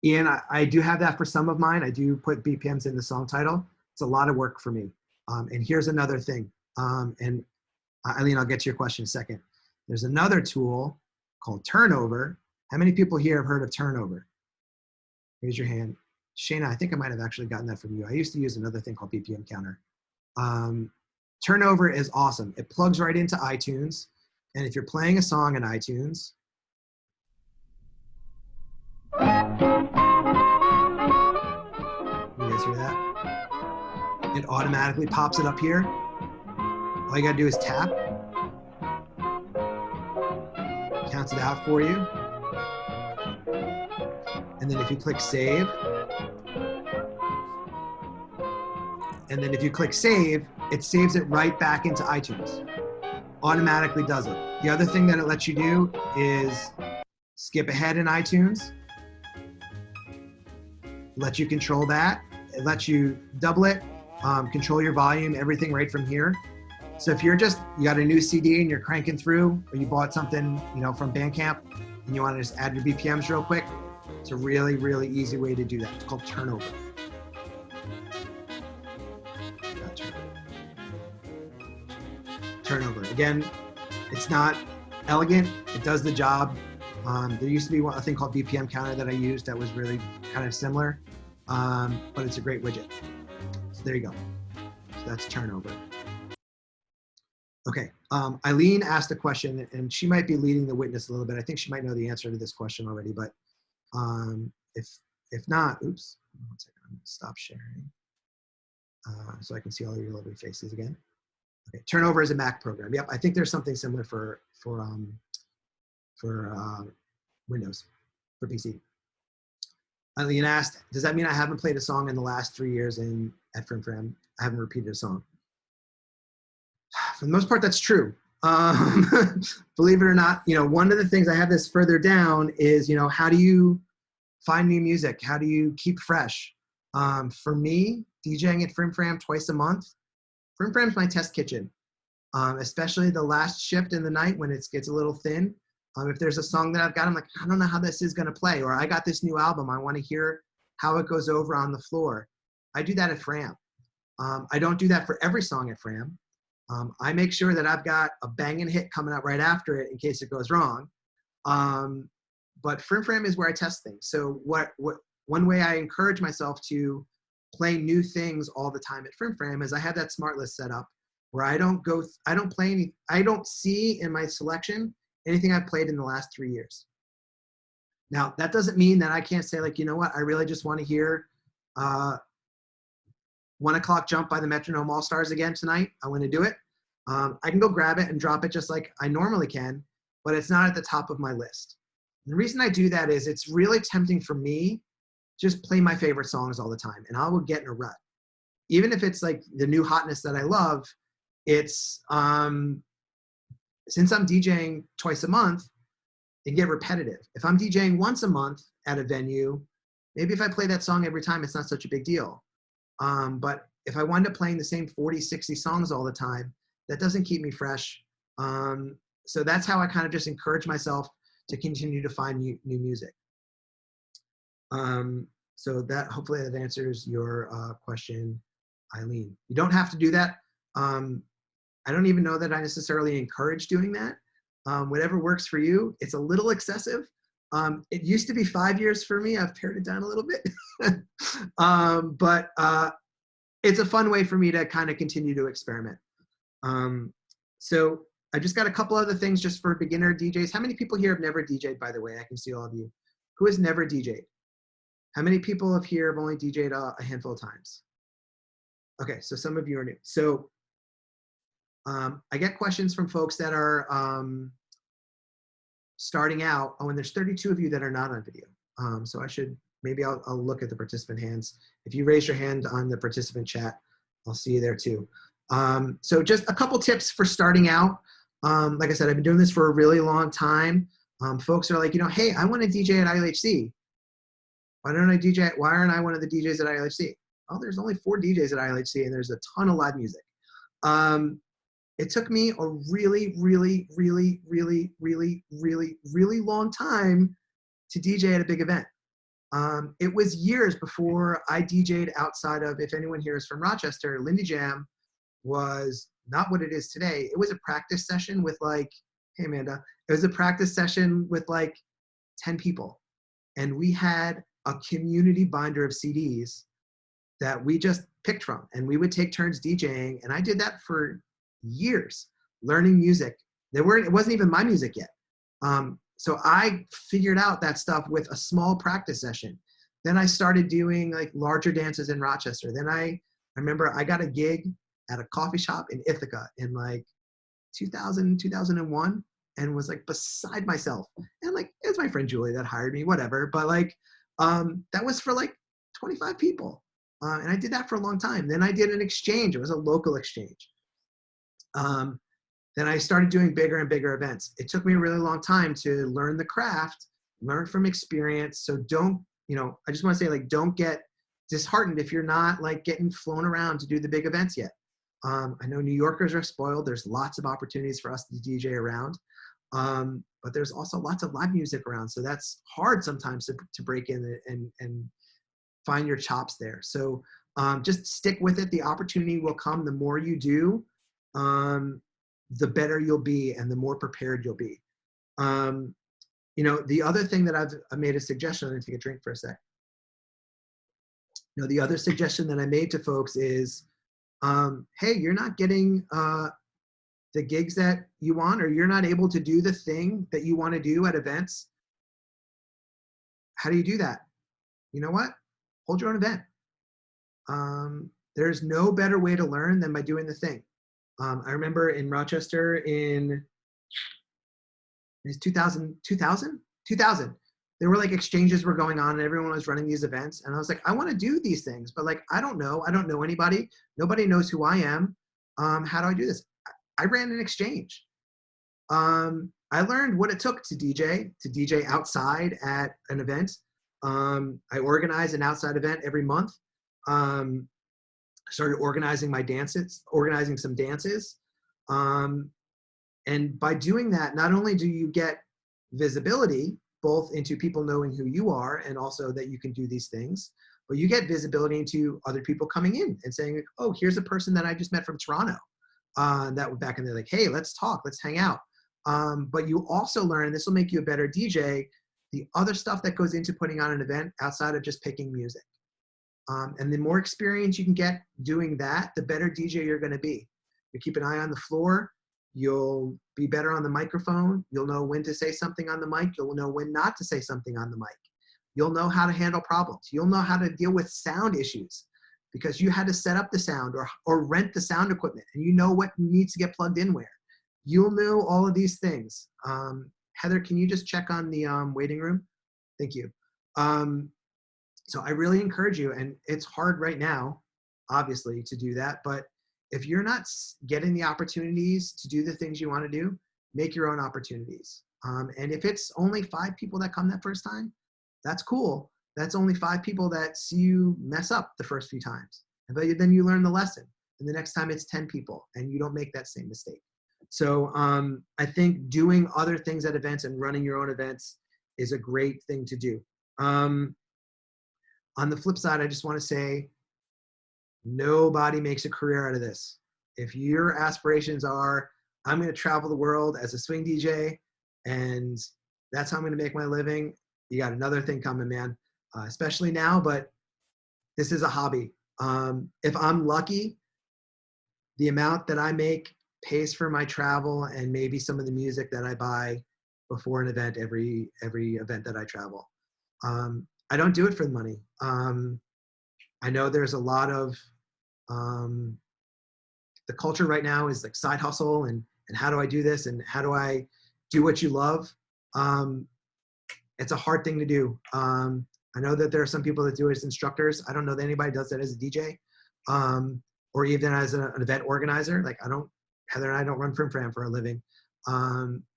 Ian, I do have that for some of mine. I do put BPMs in the song title. It's a lot of work for me. And here's another thing. And Eileen, I'll get to your question in a second. There's another tool called Turnover. How many people here have heard of Turnover? Raise your hand. Shayna, I think I might have actually gotten that from you. I used to use another thing called BPM Counter. Turnover is awesome. It plugs right into iTunes. And if you're playing a song in iTunes, you guys hear that? It automatically pops it up here. All you gotta do is tap. counts it out for you. And then if you click save, and then if you click save, it saves it right back into iTunes. Automatically does it. The other thing that it lets you do is skip ahead in iTunes. Lets you control that. It lets you double it, control your volume, everything right from here. So if you got a new CD and you're cranking through, or you bought something, from Bandcamp, and you want to just add your BPMs real quick, it's a really, really easy way to do that. It's called turnover. Turnover. Again, it's not elegant. It does the job. There used to be a thing called BPM Counter that I used that was really kind of similar, but it's a great widget. So there you go. So that's turnover. Okay, Eileen asked a question, and she might be leading the witness a little bit. I think she might know the answer to this question already, but if not, oops, one second, I'm gonna stop sharing so I can see all your lovely faces again. Okay, turnover is a Mac program. Yep, I think there's something similar for Windows, for PC. Eileen asked, does that mean I haven't played a song in the last 3 years at Frim Fram? I haven't repeated a song. For the most part, that's true. Believe it or not, one of the things I have this further down is, how do you find new music? How do you keep fresh? For me, DJing at Frim Fram twice a month, Frim Fram's my test kitchen, especially the last shift in the night when it gets a little thin. If there's a song that I've got, I'm like, I don't know how this is going to play, or I got this new album. I want to hear how it goes over on the floor. I do that at Fram. I don't do that for every song at Fram. I make sure that I've got a banging hit coming up right after it in case it goes wrong. But Frim Fram is where I test things. So one way I encourage myself to play new things all the time at Frim Fram is I have that smart list set up where I don't see in my selection anything I've played in the last 3 years. Now, that doesn't mean that I can't say, like, you know what, I really just want to hear 1 O'Clock Jump by the Metronome All-Stars again tonight. I want to do it. I can go grab it and drop it just like I normally can, but it's not at the top of my list. And the reason I do that is it's really tempting for me to just play my favorite songs all the time, and I will get in a rut. Even if it's like the new hotness that I love, it's, since I'm DJing twice a month, it get repetitive. If I'm DJing once a month at a venue, maybe if I play that song every time, it's not such a big deal. But if I wind up playing the same 40, 60 songs all the time, that doesn't keep me fresh. So that's how I kind of just encourage myself to continue to find new music. So that, hopefully that answers your question, Eileen. You don't have to do that. I don't even know that I necessarily encourage doing that. Whatever works for you. It's a little excessive. It used to be 5 years for me. I've pared it down a little bit. But it's a fun way for me to kind of continue to experiment. So I just got a couple other things just for beginner DJs. How many people here have never DJed, by the way? I can see all of you. Who has never DJed? How many people here have only DJed a handful of times? Okay, so some of you are new. So I get questions from folks that are starting out. Oh, and there's 32 of you that are not on video. So maybe I'll look at the participant hands. If you raise your hand on the participant chat, I'll see you there too. So just a couple tips for starting out. Like I said, I've been doing this for a really long time. Folks are like, hey, I want to DJ at ILHC. Why aren't I one of the DJs at ILHC? Oh, there's only 4 DJs at ILHC and there's a ton of live music. It took me a really, really, really, really, really, really, really long time to DJ at a big event. It was years before I DJ'd outside of, if anyone here is from Rochester, Lindy Jam was not what it is today. It was a practice session with like, hey Amanda, it was a practice session with like 10 people. And we had a community binder of CDs that we just picked from. And we would take turns DJing. And I did that for years, learning music. It wasn't even my music yet. So I figured out that stuff with a small practice session. Then I started doing like larger dances in Rochester. Then I remember I got a gig at a coffee shop in Ithaca in like 2000, 2001. and was like beside myself. And like, it's my friend Julie that hired me, whatever. But like, that was for like 25 people. And I did that for a long time. Then I did an exchange. It was a local exchange. Then I started doing bigger and bigger events. It took me a really long time to learn the craft, learn from experience. So don't, you know, I just want to say, like, don't get disheartened if you're not like getting flown around to do the big events yet. I know New Yorkers are spoiled. There's lots of opportunities for us to DJ around. But there's also lots of live music around. So that's hard sometimes to break in and find your chops there. So just stick with it. The opportunity will come. The more you do, the better you'll be and the more prepared you'll be. You know, the other thing that I made a suggestion, I'm gonna take a drink for a sec. You know, the other suggestion that I made to folks is, hey, you're not getting the gigs that you want, or you're not able to do the thing that you want to do at events. How do you do that? You know what? Hold your own event. There's no better way to learn than by doing the thing. I remember in Rochester in 2000, there were like exchanges were going on and everyone was running these events. And I was like, I want to do these things, but like, I don't know anybody. Nobody knows who I am. How do I do this? I ran an exchange. I learned what it took to DJ outside at an event. I organized an outside event every month. Started organizing some dances. And by doing that, not only do you get visibility, both into people knowing who you are and also that you can do these things, but you get visibility into other people coming in and saying, oh, here's a person that I just met from Toronto. That was back in there, like, hey, let's talk, let's hang out. But you also learn, and this will make you a better DJ, the other stuff that goes into putting on an event outside of just picking music. And the more experience you can get doing that, the better DJ you're gonna be. You keep an eye on the floor, you'll be better on the microphone, you'll know when to say something on the mic, you'll know when not to say something on the mic. You'll know how to handle problems. You'll know how to deal with sound issues because you had to set up the sound or rent the sound equipment and you know what needs to get plugged in where. You'll know all of these things. Heather, can you just check on the waiting room? Thank you. So I really encourage you, and it's hard right now, obviously, to do that, but if you're not getting the opportunities to do the things you want to do, make your own opportunities. And if it's only 5 people that come that first time, that's cool. That's only 5 people that see you mess up the first few times. But then you learn the lesson. And the next time it's 10 people and you don't make that same mistake. So I think doing other things at events and running your own events is a great thing to do. On the flip side, I just want to say, nobody makes a career out of this. If your aspirations are, I'm going to travel the world as a swing DJ, and that's how I'm going to make my living, you got another thing coming, man. Especially now, but this is a hobby. If I'm lucky, the amount that I make pays for my travel and maybe some of the music that I buy before an event, every event that I travel. I don't do it for the money. I know there's a lot of, the culture right now is like side hustle and how do I do this and how do I do what you love? It's a hard thing to do. I know that there are some people that do it as instructors. I don't know that anybody does that as a DJ or even as an event organizer. Like Heather and I don't run Frim Fram for a living.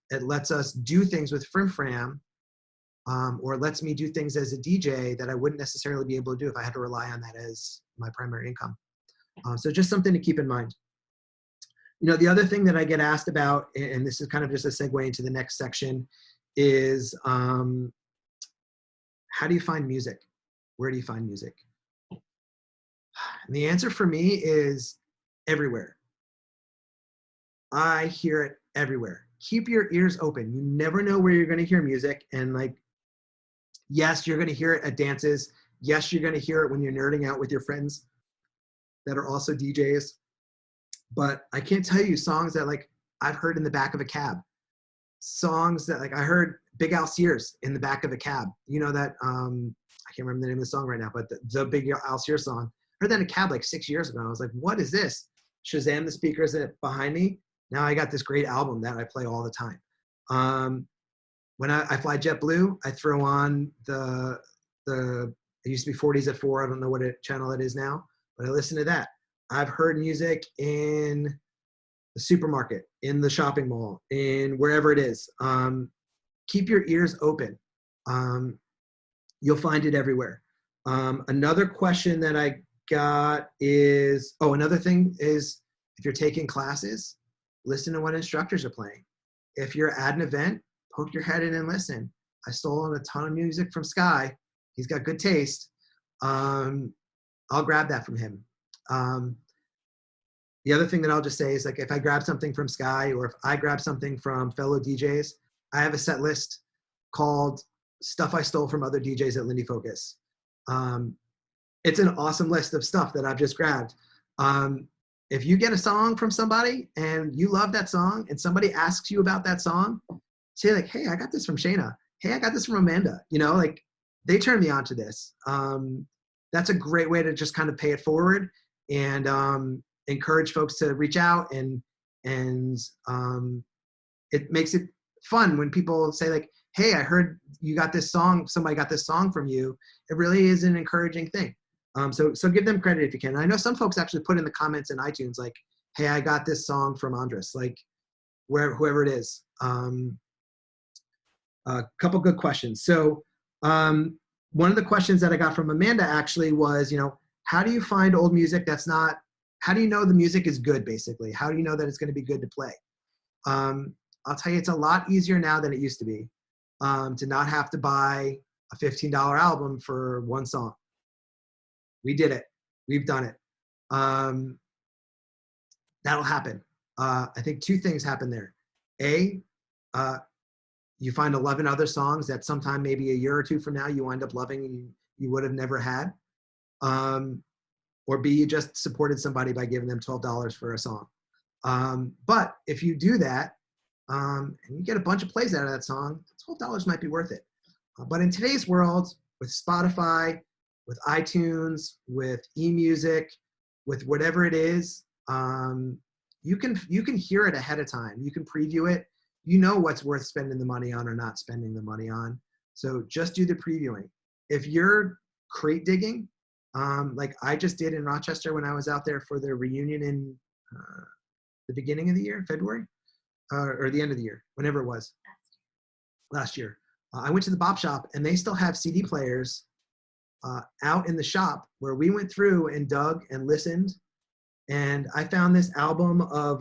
It lets us do things with Frim Fram or lets me do things as a DJ that I wouldn't necessarily be able to do if I had to rely on that as my primary income. So just something to keep in mind. You know, the other thing that I get asked about, and this is kind of just a segue into the next section, is how do you find music? Where do you find music? And the answer for me is everywhere. I hear it everywhere. Keep your ears open. You never know where you're going to hear music. And like, yes, you're going to hear it at dances. Yes, you're going to hear it when you're nerding out with your friends that are also DJs. But I can't tell you songs that like I've heard in the back of a cab. Songs that like I heard Big Al Sears in the back of a cab. You know that, I can't remember the name of the song right now, but the Big Al Sears song. I heard that in a cab like 6 years ago. I was like, what is this? Shazam the speakers behind me. Now I got this great album that I play all the time. When I fly JetBlue, I throw on it used to be 40s at 4. I don't know what channel it is now, but I listen to that. I've heard music in the supermarket, in the shopping mall, in wherever it is. Keep your ears open. You'll find it everywhere. Another question that I got is, another thing is, if you're taking classes, listen to what instructors are playing. If you're at an event, poke your head in and listen. I stole a ton of music from Sky. He's got good taste. I'll grab that from him. The other thing that I'll just say is, like, if I grab something from Sky or if I grab something from fellow DJs, I have a set list called Stuff I Stole from Other DJs at Lindy Focus. It's an awesome list of stuff that I've just grabbed. If you get a song from somebody and you love that song and somebody asks you about that song, say like, hey, I got this from Shayna. Hey, I got this from Amanda. You know, like, they turned me on to this. That's a great way to just kind of pay it forward and encourage folks to reach out, and it makes it fun when people say like, hey, I heard you got this song, somebody got this song from you. It really is an encouraging thing. So give them credit if you can. I know some folks actually put in the comments in iTunes like, hey, I got this song from Andres, like whoever it is. A couple good questions. So one of the questions that I got from Amanda actually was, how do you find old music how do you know the music is good, basically? How do you know that it's going to be good to play? I'll tell you, it's a lot easier now than it used to be to not have to buy a $15 album for one song. We did it. We've done it. That'll happen. I think two things happen there. A, you find 11 other songs that sometime maybe a year or two from now you wind up loving and you would have never had. Or B, you just supported somebody by giving them $12 for a song. But if you do that and you get a bunch of plays out of that song, $12 might be worth it. But in today's world, with Spotify, with iTunes, with eMusic, with whatever it is, you can hear it ahead of time. You can preview it. You know what's worth spending the money on or not spending the money on. So just do the previewing. If you're crate digging, like I just did in Rochester when I was out there for the reunion in the beginning of the year, February, or the end of the year, whenever it was, last year. I went to the Bop Shop and they still have CD players out in the shop where we went through and dug and listened. And I found this album of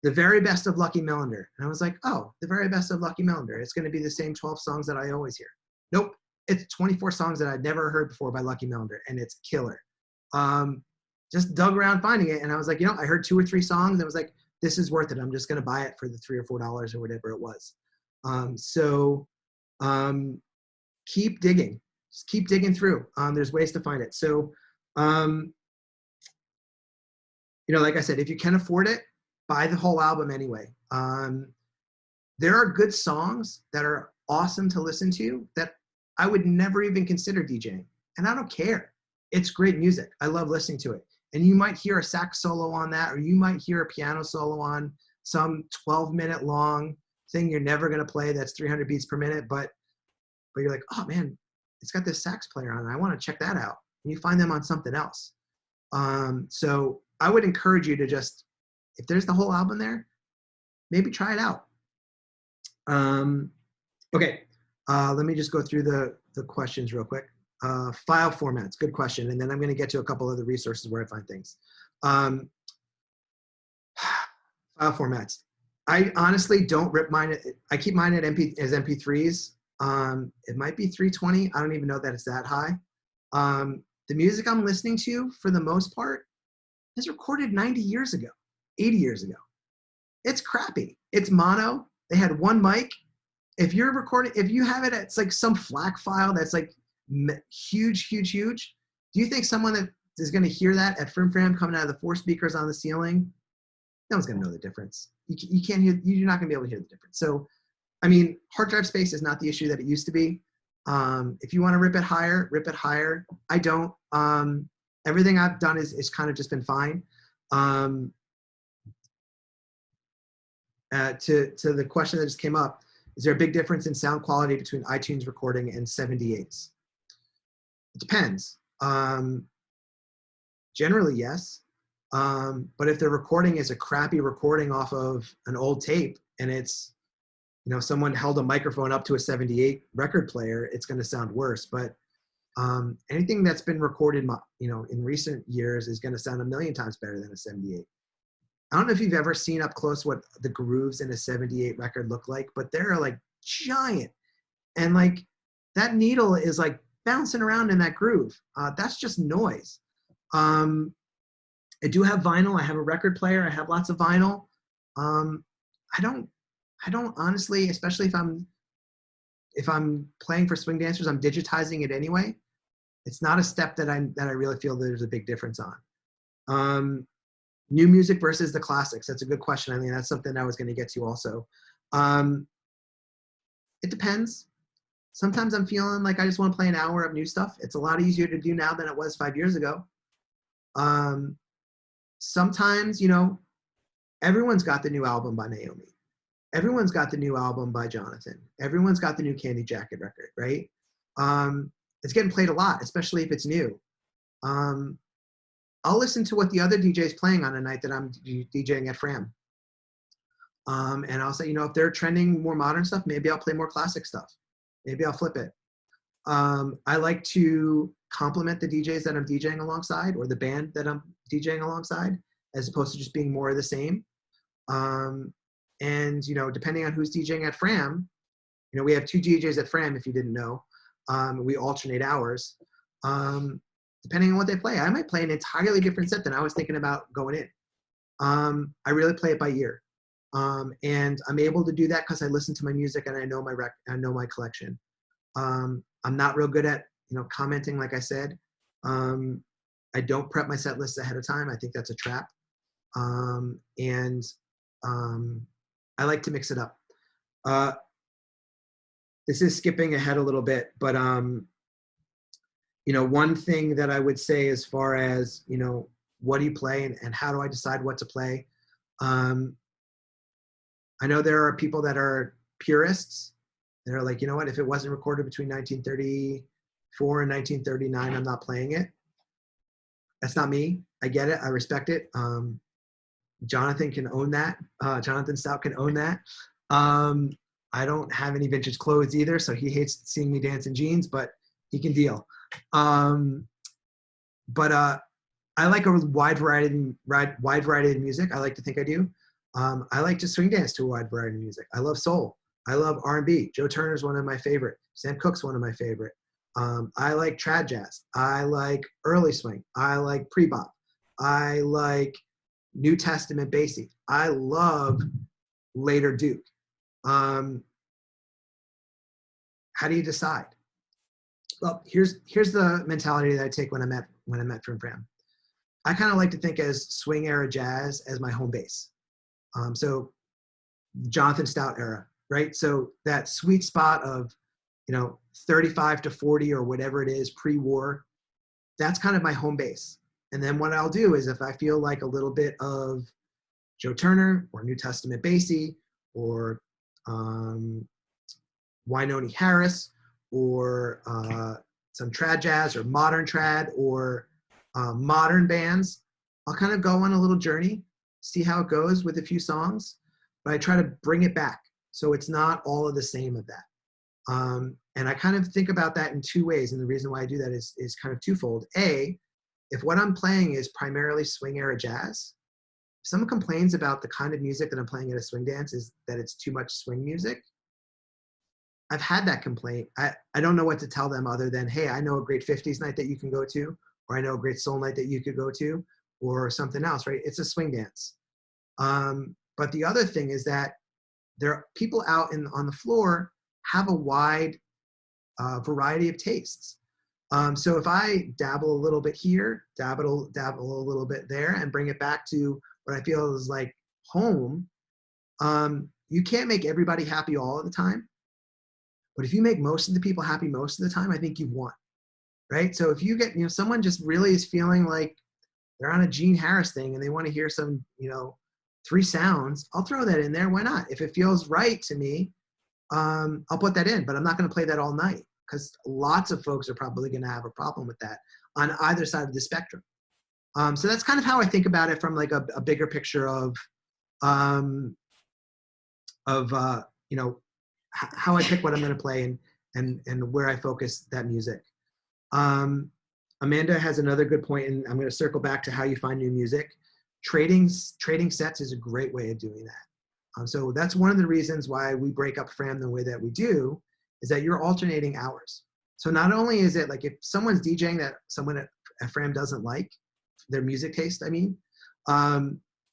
The Very Best of Lucky Melander. And I was like, oh, The Very Best of Lucky Melander. It's going to be the same 12 songs that I always hear. Nope. It's 24 songs that I'd never heard before by Lucky Melander, and it's killer. Just dug around finding it, and I was like, I heard 2 or 3 songs, and I was like, this is worth it. I'm just going to buy it for the $3 or $4 or whatever it was. Keep digging. Just keep digging through. There's ways to find it. So, like I said, if you can afford it, buy the whole album anyway. There are good songs that are awesome to listen to that I would never even consider DJing, and I don't care. It's great music. I love listening to it. And you might hear a sax solo on that, or you might hear a piano solo on some 12-minute long thing you're never going to play that's 300 beats per minute, but you're like, oh man, it's got this sax player on it. I want to check that out. And you find them on something else. So I would encourage you to just, if there's the whole album there, maybe try it out. Okay. Let me just go through the questions real quick. File formats, good question. And then I'm going to get to a couple other resources where I find things. File formats. I honestly don't rip mine. I keep mine at as MP3s. It might be 320. I don't even know that it's that high. The music I'm listening to, for the most part, is recorded 90 years ago, 80 years ago. It's crappy. It's mono. They had one mic. If you're recording, if you have it, it's like some FLAC file that's like huge, huge, huge. Do you think someone that is going to hear that at Frim Fram coming out of the 4 speakers on the ceiling? No one's going to know the difference. You can't hear. You're not going to be able to hear the difference. So, I mean, hard drive space is not the issue that it used to be. If you want to rip it higher, rip it higher. I don't. Everything I've done is kind of just been fine. to the question that just came up, is there a big difference in sound quality between iTunes recording and 78s? It depends. Generally, yes. But if the recording is a crappy recording off of an old tape and it's, someone held a microphone up to a 78 record player, it's going to sound worse. But anything that's been recorded, in recent years is going to sound a million times better than a 78. I don't know if you've ever seen up close what the grooves in a 78 record look like, but they're like giant. And like that needle is like bouncing around in that groove. That's just noise. I do have vinyl. I have a record player. I have lots of vinyl. I don't honestly, especially if I'm playing for swing dancers, I'm digitizing it anyway. It's not a step that I really feel that there's a big difference on. New music versus the classics. That's a good question. I mean, that's something I was going to get to also. It depends. Sometimes I'm feeling like I just want to play an hour of new stuff. It's a lot easier to do now than it was 5 years ago. Sometimes, everyone's got the new album by Naomi. Everyone's got the new album by Jonathan. Everyone's got the new Candy Jacket record, right? It's getting played a lot, especially if it's new. I'll listen to what the other DJ's playing on a night that I'm DJing at Fram. And I'll say, if they're trending more modern stuff, maybe I'll play more classic stuff. Maybe I'll flip it. I like to compliment the DJs that I'm DJing alongside or the band that I'm DJing alongside, as opposed to just being more of the same. And, depending on who's DJing at Fram, we have 2 DJs at Fram, if you didn't know. We alternate hours. Depending on what they play, I might play an entirely different set than I was thinking about going in. I really play it by ear. And I'm able to do that because I listen to my music and I know my collection. I'm not real good at, commenting, like I said. I don't prep my set lists ahead of time. I think that's a trap. And I like to mix it up. This is skipping ahead a little bit, but one thing that I would say as far as, what do you play and how do I decide what to play? I know there are people that are purists. They're like, what, if it wasn't recorded between 1934 and 1939, I'm not playing it. That's not me. I get it. I respect it. Jonathan can own that. Jonathan Stout can own that. I don't have any vintage clothes either, so he hates seeing me dance in jeans, but he can deal. But I like a wide variety of music. I like to think I do. I like to swing dance to a wide variety of music. I love soul. I love R&B. Joe Turner's one of my favorite. Sam Cooke's one of my favorite. I like trad jazz. I like early swing. I like pre-bop. I like New Testament bassy. I love later Duke. How do you decide? Well, here's the mentality that I take when I'm at Frim Fram. I kind of like to think as swing era jazz as my home base. So Jonathan Stout era, right? So that sweet spot of, 35 to 40 or whatever it is pre-war, that's kind of my home base. And then what I'll do is if I feel like a little bit of Joe Turner or New Testament bassy or Wynoni Harris or some trad jazz or modern trad or modern bands, I'll kind of go on a little journey, see how it goes with a few songs, but I try to bring it back so it's not all of the same of that. And I kind of think about that in 2 ways, and the reason why I do that is kind of twofold. A, if what I'm playing is primarily swing era jazz, if someone complains about the kind of music that I'm playing at a swing dance is that it's too much swing music, I've had that complaint. I don't know what to tell them other than, hey, I know a great 50s night that you can go to, or I know a great soul night that you could go to, or something else, right? It's a swing dance. But the other thing is that there are people out on the floor have a wide variety of tastes. So if I dabble a little bit here, dabble a little bit there, and bring it back to what I feel is like home, you can't make everybody happy all of the time. But if you make most of the people happy most of the time, I think you've won, right? So if you get, someone just really is feeling like they're on a Gene Harris thing and they want to hear some, 3 sounds, I'll throw that in there. Why not? If it feels right to me, I'll put that in, but I'm not going to play that all night because lots of folks are probably going to have a problem with that on either side of the spectrum. So that's kind of how I think about it from like a bigger picture of you know, how I pick what I'm going to play and where I focus that music. Amanda has another good point, and I'm going to circle back to how you find new music. Trading sets is a great way of doing that. So that's one of the reasons why we break up Fram the way that we do, is that you're alternating hours. So not only is it like if someone's DJing that someone at Fram doesn't like, their music taste, I mean,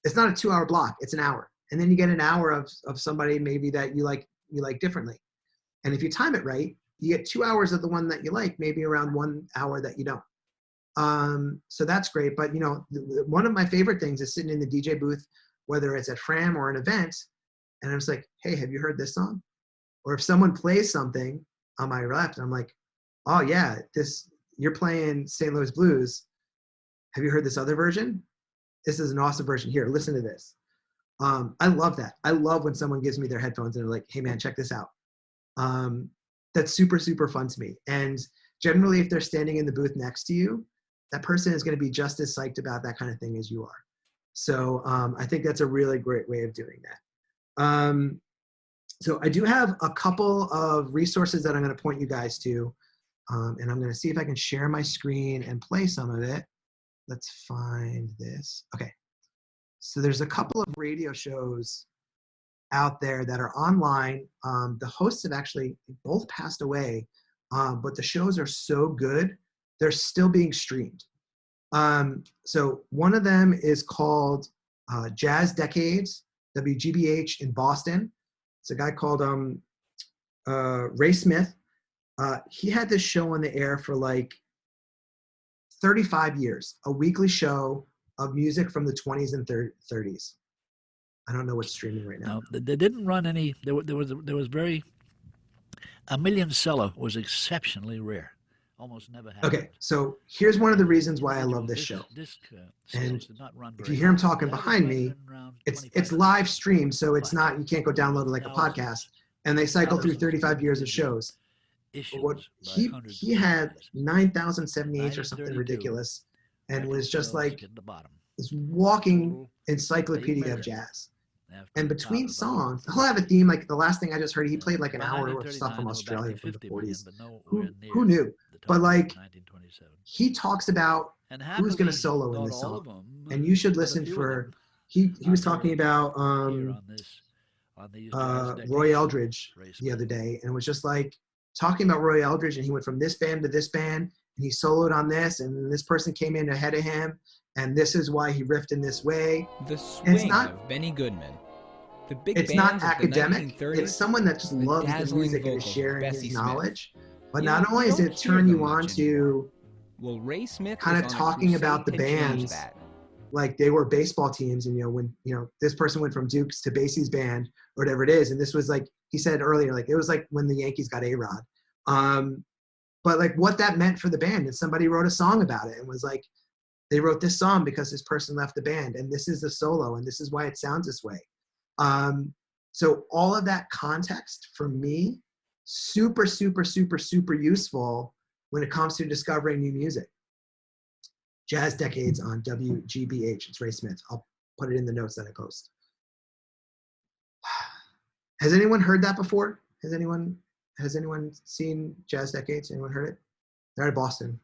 it's not a 2-hour block, it's an hour. And then you get an hour of somebody maybe that you like differently. And if you time it right, you get 2 hours of the one that you like, maybe around 1 hour that you don't. So that's great. But you know, one of my favorite things is sitting in the DJ booth, whether it's at Fram or an event, and I'm just like, hey, have you heard this song? Or if someone plays something on my left, I'm like, oh yeah, you're playing St. Louis Blues. Have you heard this other version? This is an awesome version. Here, listen to this. I love that. I love when someone gives me their headphones and they're like, hey man, check this out. That's super, super fun to me. And generally, if they're standing in the booth next to you, that person is going to be just as psyched about that kind of thing as you are. So I think that's a really great way of doing that. So I do have a couple of resources that I'm going to point you guys to. And I'm going to see if I can share my screen and play some of it. Let's find this. Okay. So there's a couple of radio shows out there that are online. The hosts have actually both passed away, but the shows are so good, they're still being streamed. So one of them is called Jazz Decades, WGBH in Boston. It's a guy called Ray Smith. He had this show on the air for like 35 years, a weekly show of music from the 20s and 30s. I don't know what's streaming right now. No, they didn't run any. There was very. A million seller was exceptionally rare. Almost never happened. Okay, so here's one of the reasons why I love this show. And if you hear him talking behind me, it's live streamed, so it's not, you can't go download it like a podcast. And they cycle through 35 years of shows. What he had 9,078 or something ridiculous, and was just like this walking encyclopedia of jazz. And between songs, he'll have a theme. Like the last thing I just heard, he played like an hour worth of stuff from Australia from the 40s. Who knew? But like, he talks about who's going to solo in this song, and you should listen for. He was talking about Roy Eldridge the other day, and it was just like talking about Roy Eldridge, and he went from this band to this band, and he soloed on this, and this person came in ahead of him, and this is why he riffed in this way. The Swing of Benny Goodman. The big it's not academic. It's someone that just loves the music and is sharing his knowledge. But not only does it turn you on to Ray Smith kind of talking about the bands, like they were baseball teams, and when this person went from Dukes to Basie's band or whatever it is, and this was like he said earlier, like it was like when the Yankees got A-Rod. But like what that meant for the band, and somebody wrote a song about it and was like, they wrote this song because this person left the band, and this is the solo, and this is why it sounds this way. So all of that context for me, super, super, super, super useful when it comes to discovering new music. Jazz Decades on WGBH. It's Ray Smith. I'll put it in the notes that I post. Has anyone heard that before? Has anyone seen Jazz Decades? Anyone heard it? They're out of Boston.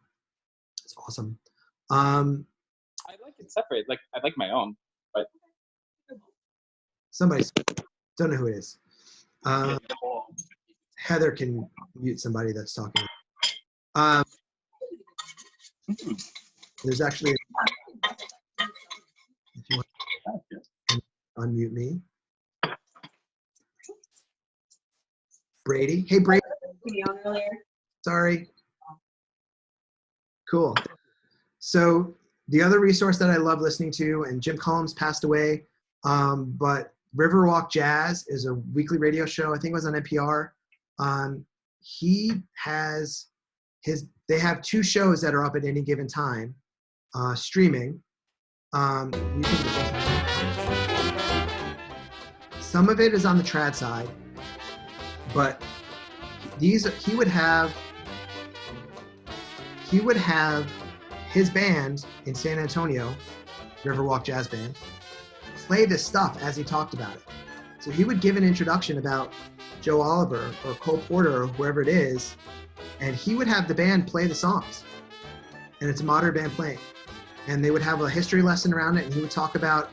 It's awesome. I like it separate. Like I like my own, but somebody don't know who it is. Heather can mute somebody that's talking. There's actually, if you want to unmute me, Brady. Hey Brady. Sorry. Cool. So the other resource that I love listening to, and Jim Cullum's passed away, but Riverwalk Jazz is a weekly radio show. I think it was on NPR. They have 2 shows that are up at any given time, streaming. You can some of it is on the trad side, but he would have his band in San Antonio, Riverwalk Jazz Band, play this stuff as he talked about it. So he would give an introduction about Joe Oliver or Cole Porter or whoever it is, and he would have the band play the songs. And it's a modern band playing. And they would have a history lesson around it, and he would talk about,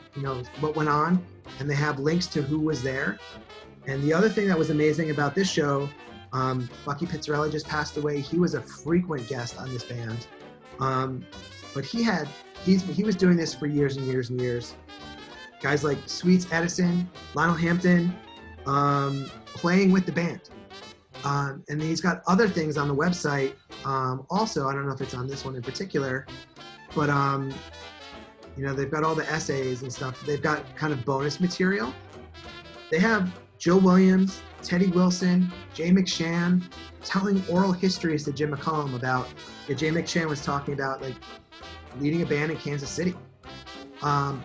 what went on, and they have links to who was there. And the other thing that was amazing about this show, Bucky Pizzarelli just passed away. He was a frequent guest on this band. But he was doing this for years and years and years. Guys like Sweets Edison, Lionel Hampton, playing with the band. And he's got other things on the website. Also, I don't know if it's on this one in particular, but they've got all the essays and stuff. They've got kind of bonus material. They have Joe Williams, Teddy Wilson, Jay McShann telling oral histories to Jim McCollum about, Jay McShann was talking about like leading a band in Kansas City.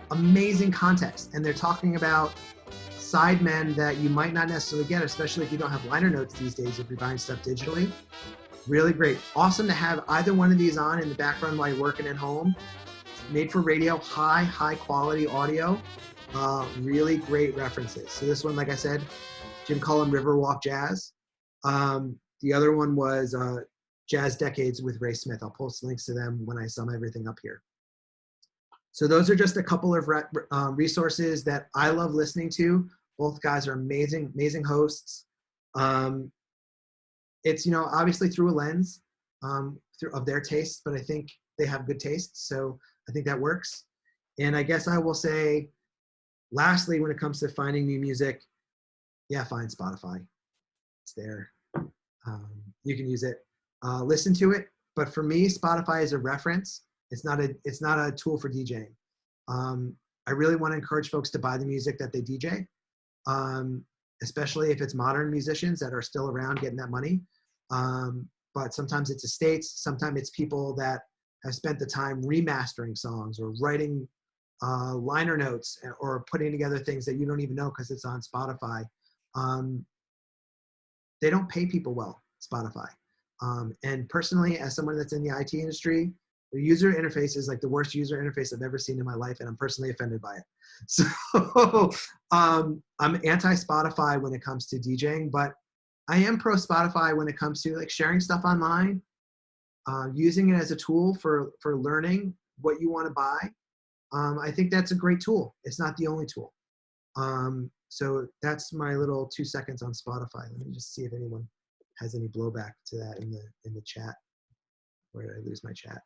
Amazing context. And they're talking about sidemen that you might not necessarily get, especially if you don't have liner notes these days, if you're buying stuff digitally. Really great. Awesome to have either one of these on in the background while you're working at home. Made for radio, high quality audio. Really great references. So this one, like I said, Jim Cullum, Riverwalk Jazz. The other one was Jazz Decades with Ray Smith. I'll post links to them when I sum everything up here. So those are just a couple of resources that I love listening to. Both guys are amazing hosts. It's, obviously through a lens of their tastes, but I think they have good taste. So I think that works. And I guess I will say, lastly, when it comes to finding new music, find Spotify. It's there. You can use it. Listen to it. But for me, Spotify is a reference. It's not a tool for DJing. I really want to encourage folks to buy the music that they DJ, especially if it's modern musicians that are still around getting that money. But sometimes it's estates. Sometimes it's people that have spent the time remastering songs or writing liner notes or putting together things that you don't even know because it's on Spotify. They don't pay people well, Spotify. And personally, as someone that's in the IT industry, the user interface is like the worst user interface I've ever seen in my life, and I'm personally offended by it. So I'm anti-Spotify when it comes to DJing, but I am pro Spotify when it comes to like sharing stuff online, using it as a tool for learning what you want to buy. I think that's a great tool. It's not the only tool. So that's my little 2 seconds on Spotify. Let me just see if anyone has any blowback to that in the chat. Where did I lose my chat?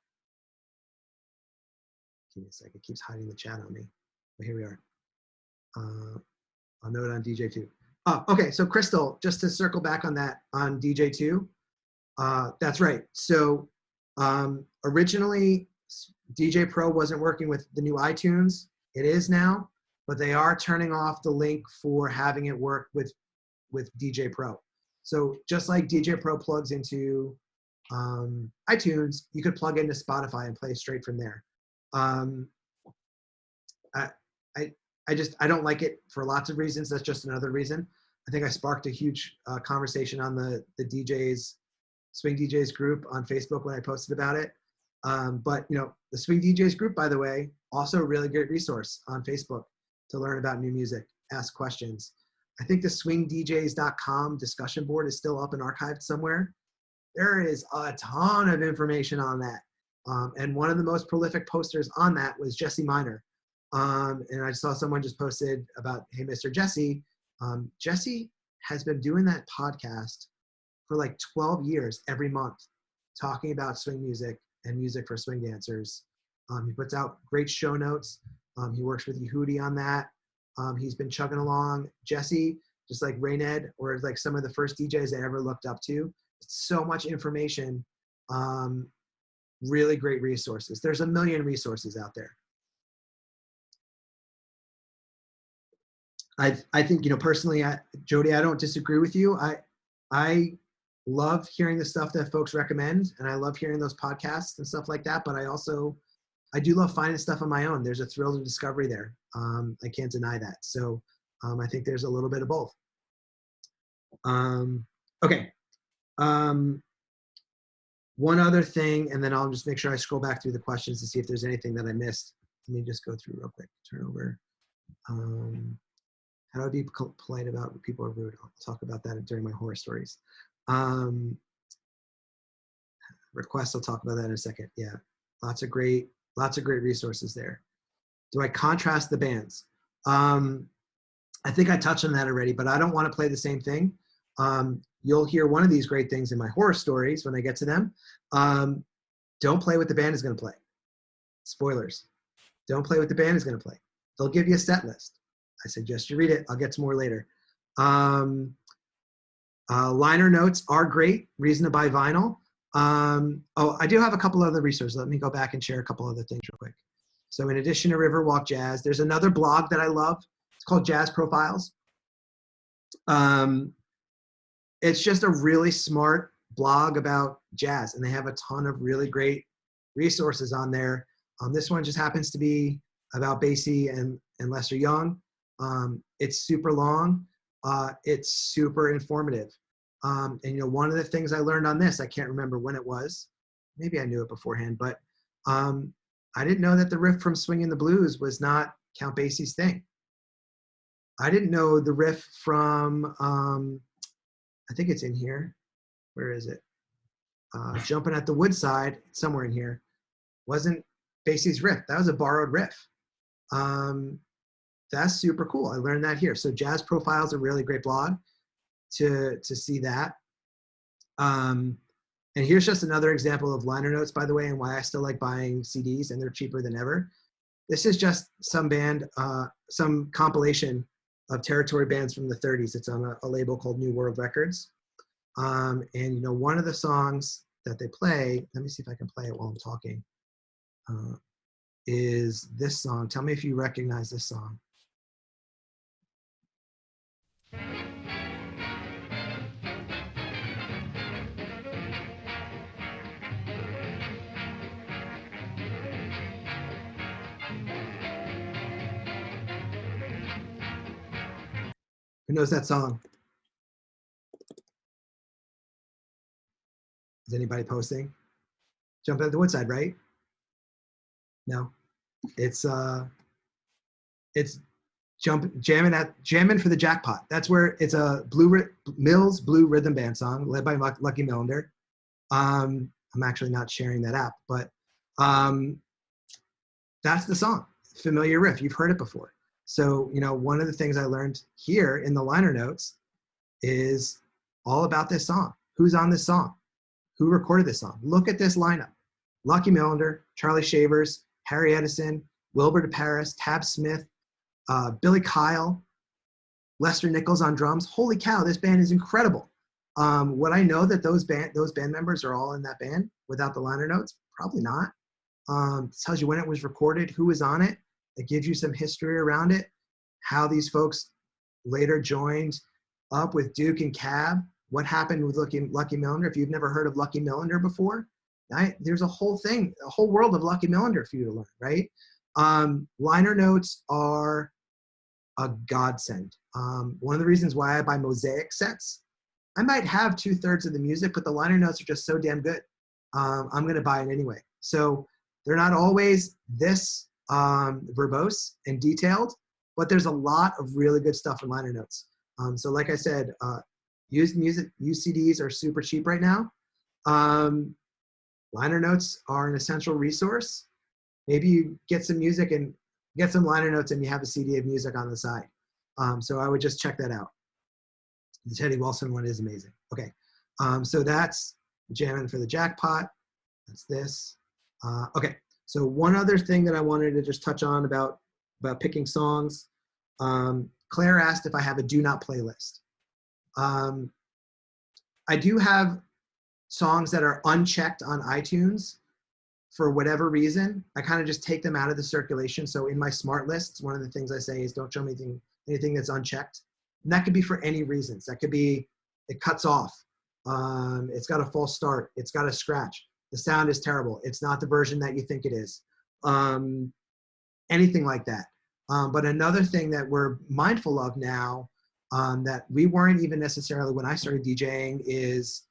Give me a second. It keeps hiding the chat on me. But here we are. I'll note on DJ2. Oh, okay. So Crystal, just to circle back on that on DJ2. That's right. So originally, DJay Pro wasn't working with the new iTunes. It is now, but they are turning off the link for having it work with DJay Pro. So just like DJay Pro plugs into iTunes, you could plug into Spotify and play straight from there. I don't like it for lots of reasons. That's just another reason. I think I sparked a huge conversation on the DJs, SwingDJs group on Facebook when I posted about it. But the SwingDJs group, by the way, also a really great resource on Facebook to learn about new music, ask questions. I think the swingdjs.com discussion board is still up and archived somewhere. There is a ton of information on that. And one of the most prolific posters on that was Jesse Miner. And I saw someone just posted about, hey, Mr. Jesse. Jesse has been doing that podcast for like 12 years every month, talking about swing music and music for swing dancers. He puts out great show notes. He works with Yehudi on that. He's been chugging along. Jesse, just like Rayned, or like some of the first DJs I ever looked up to. So much information. Really great resources. There's a million resources out there. I think, personally, Jody, I don't disagree with you. I love hearing the stuff that folks recommend, and I love hearing those podcasts and stuff like that, but I do love finding stuff on my own. There's a thrill of discovery there. I can't deny that. So I think there's a little bit of both. Okay. One other thing, and then I'll just make sure I scroll back through the questions to see if there's anything that I missed. Let me just go through real quick. Turn over. How do I be polite about when people are rude? I'll talk about that during my horror stories. Requests, I'll talk about that in a second. Yeah, lots of great resources there. Do I contrast the bands? I think I touched on that already, but I don't want to play the same thing. You'll hear one of these great things in my horror stories when I get to them. Don't play what the band is going to play. Spoilers. Don't play what the band is going to play. They'll give you a set list. I suggest you read it. I'll get to more later. Liner notes are great. Reason to buy vinyl. Oh, I do have a couple other resources. Let me go back and share a couple other things real quick. So in addition to Riverwalk Jazz, there's another blog that I love. It's called Jazz Profiles. It's just a really smart blog about jazz, and they have a ton of really great resources on there. This one just happens to be about Basie and Lester Young. It's super long. It's super informative. And you know, one of the things I learned on this, I can't remember when it was. Maybe I knew it beforehand, but I didn't know that the riff from Swingin' the Blues was not Count Basie's thing. I didn't know the riff from, I think it's in here. Where is it? Jumping at the Woodside, somewhere in here, wasn't Basie's riff. That was a borrowed riff. That's super cool. I learned that here. So Jazz Profiles are a really great blog to see that. And here's just another example of liner notes, by the way, and why I still like buying CDs, and they're cheaper than ever. This is just some band, some compilation of territory bands from the 30s. It's on a label called New World Records. And you know, one of the songs that they play, let me see if I can play it while I'm talking, is this song. Tell me if you recognize this song. Who knows that song? Is anybody posting? Jumping at the Woodside, right? No, it's Jammin for the Jackpot. That's where it's a Mills Blue Rhythm Band song led by Lucky Millender. I'm actually not sharing that app, but that's the song. Familiar riff, you've heard it before. So, you know, one of the things I learned here in the liner notes is all about this song. Who's on this song? Who recorded this song? Look at this lineup. Lucky Millender, Charlie Shavers, Harry Edison, Wilbur DeParis, Tab Smith, Billy Kyle, Lester Nichols on drums. Holy cow, this band is incredible. Would I know that those band members are all in that band without the liner notes? Probably not. It tells you when it was recorded, who was on it. It gives you some history around it, how these folks later joined up with Duke and Cab, what happened with Lucky Millender. If you've never heard of Lucky Millender before, there's a whole thing, a whole world of Lucky Millender for you to learn, right? Liner notes are a godsend. One of the reasons why I buy Mosaic sets, I might have 2/3 of the music, but the liner notes are just so damn good. I'm gonna buy it anyway. So they're not always this verbose and detailed, but there's a lot of really good stuff in liner notes. So like I said, used CDs are super cheap right now. Liner notes are an essential resource. Maybe you get some music and get some liner notes and you have a CD of music on the side. So I would just check that out. The Teddy Wilson one is amazing. Okay, so that's Jammin for the Jackpot. That's this. Okay, so one other thing that I wanted to just touch on about picking songs. Claire asked if I have a do not playlist. I do have songs that are unchecked on iTunes for whatever reason. I kind of just take them out of the circulation. So in my smart lists, one of the things I say is don't show me anything that's unchecked. And that could be for any reasons. That could be it cuts off. It's got a false start. It's got a scratch. The sound is terrible. It's not the version that you think it is. Anything like that. But another thing that we're mindful of now that we weren't even necessarily when I started DJing is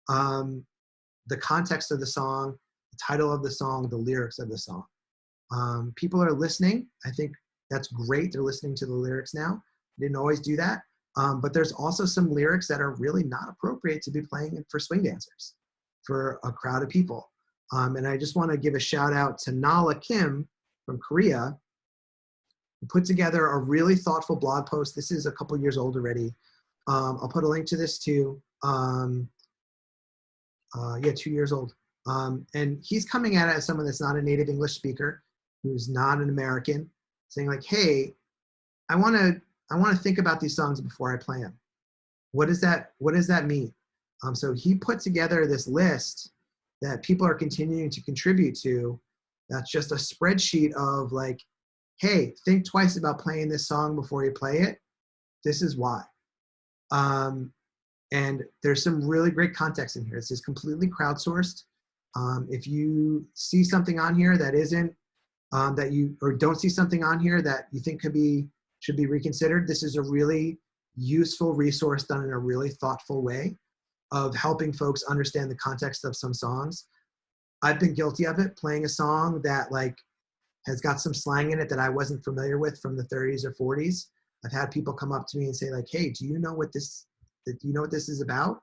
the context of the song, the title of the song, the lyrics of the song. People are listening. I think that's great. They're listening to the lyrics now. Didn't always do that. But there's also some lyrics that are really not appropriate to be playing for swing dancers, for a crowd of people. And I just want to give a shout out to Nalla Kim from Korea, who put together a really thoughtful blog post. This is a couple years old already. I'll put a link to this too. Yeah, 2 years old. And he's coming at it as someone that's not a native English speaker, who's not an American, saying like, hey, I want to think about these songs before I play them. What does that mean? So he put together this list that people are continuing to contribute to. That's just a spreadsheet of like, hey, think twice about playing this song before you play it. This is why. And there's some really great context in here. This is completely crowdsourced. If you see something on here that isn't, or don't see something on here that you think should be reconsidered, this is a really useful resource done in a really thoughtful way of helping folks understand the context of some songs. I've been guilty of it, playing a song that like has got some slang in it that I wasn't familiar with from the 30s or 40s. I've had people come up to me and say like, hey, do you know what this is about?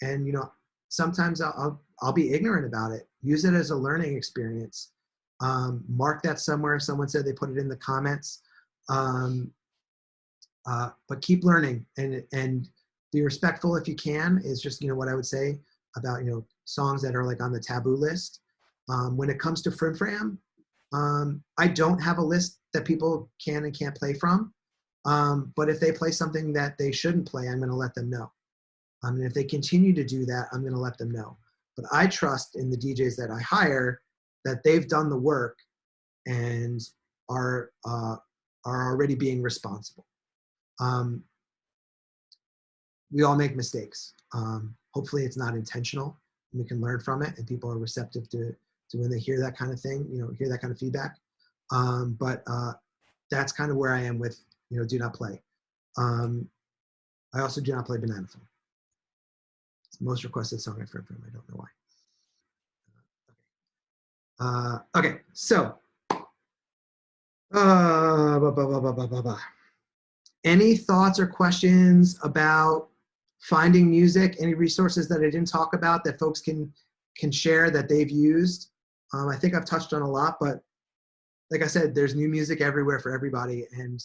And you know, sometimes I'll be ignorant about it. Use it as a learning experience. Mark that somewhere. Someone said they put it in the comments. But keep learning and be respectful if you can, is just, you know, what I would say about, you know, songs that are like on the taboo list. When it comes to Frim Fram, I don't have a list that people can and can't play from. But if they play something that they shouldn't play, I'm going to let them know. And if they continue to do that, I'm going to let them know. But I trust in the DJs that I hire that they've done the work and are already being responsible. We all make mistakes. Hopefully it's not intentional and we can learn from it and people are receptive to when they hear that kind of thing, you know, hear that kind of feedback. But that's kind of where I am with, you know, do not play. I also do not play Banana Phone. It's the most requested song I've heard from. I don't know why. Okay, so any thoughts or questions about finding music? Any resources that I didn't talk about that folks can share that they've used? I think I've touched on a lot, but like I said, there's new music everywhere for everybody, and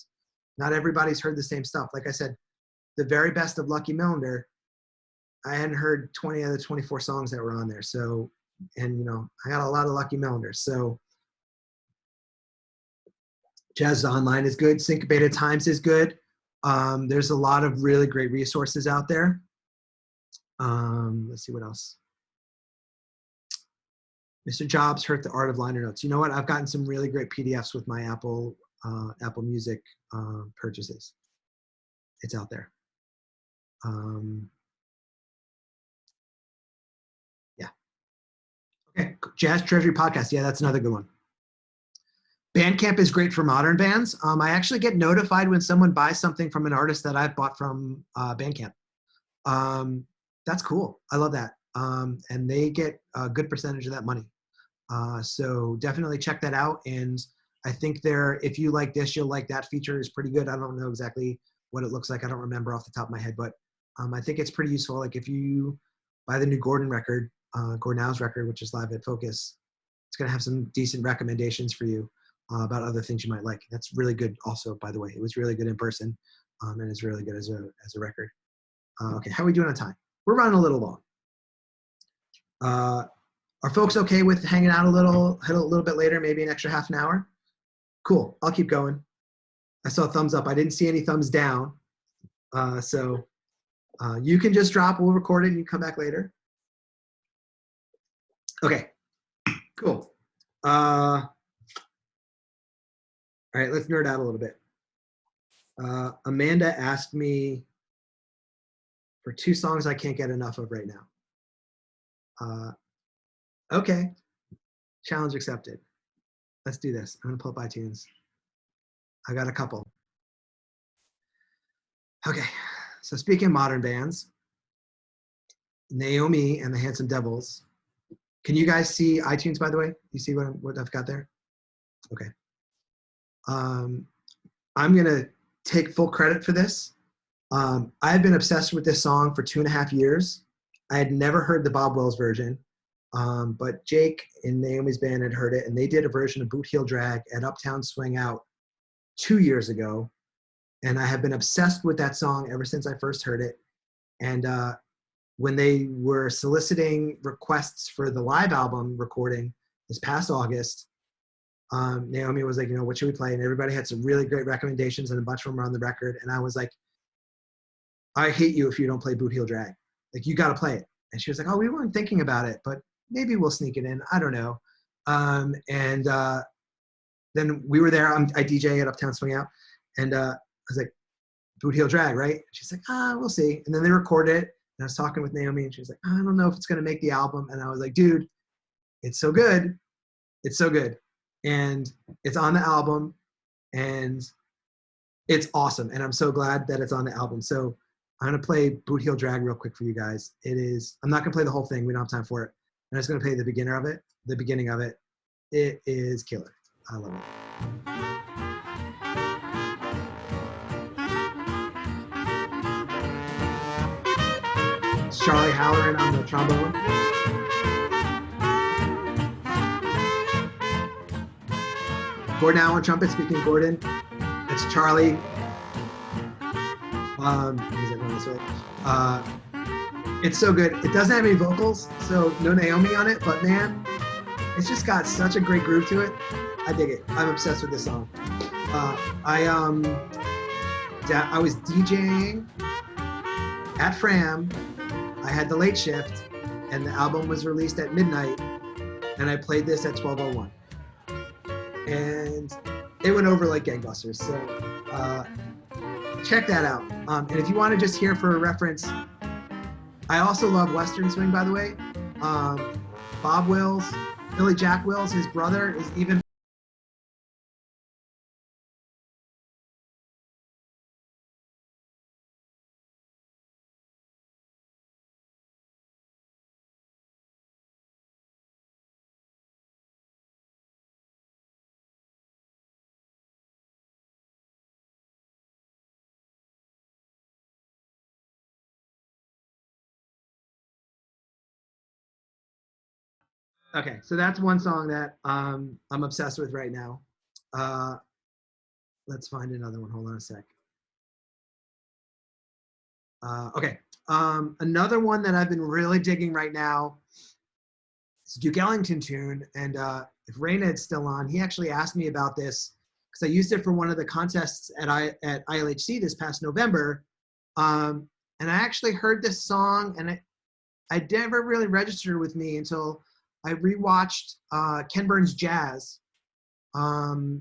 not everybody's heard the same stuff. Like I said, the very best of Lucky Millender, I hadn't heard 20 of the 24 songs that were on there. So, and you know, I got a lot of Lucky Millenders. So Jazz Online is good. Syncopated Times is good. There's a lot of really great resources out there. Let's see what else. Mr. Jobs hurt the art of liner notes. You know what? I've gotten some really great PDFs with my Apple Music purchases. It's out there. Yeah. Okay. Jazz Treasury Podcast. Yeah, that's another good one. Bandcamp is great for modern bands. I actually get notified when someone buys something from an artist that I've bought from Bandcamp. That's cool. I love that. And they get a good percentage of that money. So definitely check that out. And I think if you like this, you'll like that feature is pretty good. I don't know exactly what it looks like. I don't remember off the top of my head, but I think it's pretty useful. Like if you buy the new Gordon record, Gordon Howe's record, which is live at Focus, it's going to have some decent recommendations for you about other things you might like. That's really good also, by the way. It was really good in person, and it's really good as a record. Okay, how are we doing on time? We're running a little long. Are folks okay with hanging out a little bit later, maybe an extra half an hour? Cool, I'll keep going. I saw a thumbs up. I didn't see any thumbs down. So you can just drop, we'll record it and you come back later. Okay, cool. All right, let's nerd out a little bit. Amanda asked me for 2 songs I can't get enough of right now. Okay, challenge accepted. Let's do this. I'm gonna pull up iTunes. I got a couple. Okay, so speaking of modern bands, Naomi and the Handsome Devils. Can you guys see iTunes, by the way? You see what I've got there? Okay. I'm gonna take full credit for this. I've been obsessed with this song for 2.5 years. I had never heard the Bob Wells version, but Jake in Naomi's band had heard it, and they did a version of Boot Heel Drag at Uptown Swingout 2 years ago. And I have been obsessed with that song ever since I first heard it. And when they were soliciting requests for the live album recording this past August, Naomi was like, you know, what should we play? And everybody had some really great recommendations, and a bunch of them were on the record. And I was like, I hate you if you don't play Boot Heel Drag. Like, you got to play it. And she was like, oh, we weren't thinking about it, but maybe we'll sneak it in. I don't know. Then we were there. I DJ at Uptown Swingout. And I was like, Boot Heel Drag, right? And she's like, we'll see. And then they recorded it. And I was talking with Naomi, and she was like, I don't know if it's going to make the album. And I was like, dude, it's so good. It's so good. And it's on the album, and it's awesome. And I'm so glad that it's on the album. So I'm going to play Boot Heel Drag real quick for you guys. I'm not going to play the whole thing. We don't have time for it. I'm just going to play the beginning of it. It is killer. I love it. It's Charlie Halloran on the trombone. Gordon Allen trumpet, speaking of Gordon. It's Charlie. It's so good. It doesn't have any vocals, so no Naomi on it, but man, it's just got such a great groove to it. I dig it. I'm obsessed with this song. I was DJing at Fram. I had the late shift, and the album was released at midnight, and I played this at 12:01. And it went over like gangbusters. So check that out. And if you want to just hear for a reference, I also love Western Swing, by the way. Bob Wills, Billy Jack Wills, his brother, is even okay, so that's one song that I'm obsessed with right now. Let's find another one. Hold on a sec. Okay, another one that I've been really digging right now is a Duke Ellington tune. And if Rayned's still on, he actually asked me about this because I used it for one of the contests at ILHC this past November. And I actually heard this song, and I never really registered with me until I rewatched Ken Burns' Jazz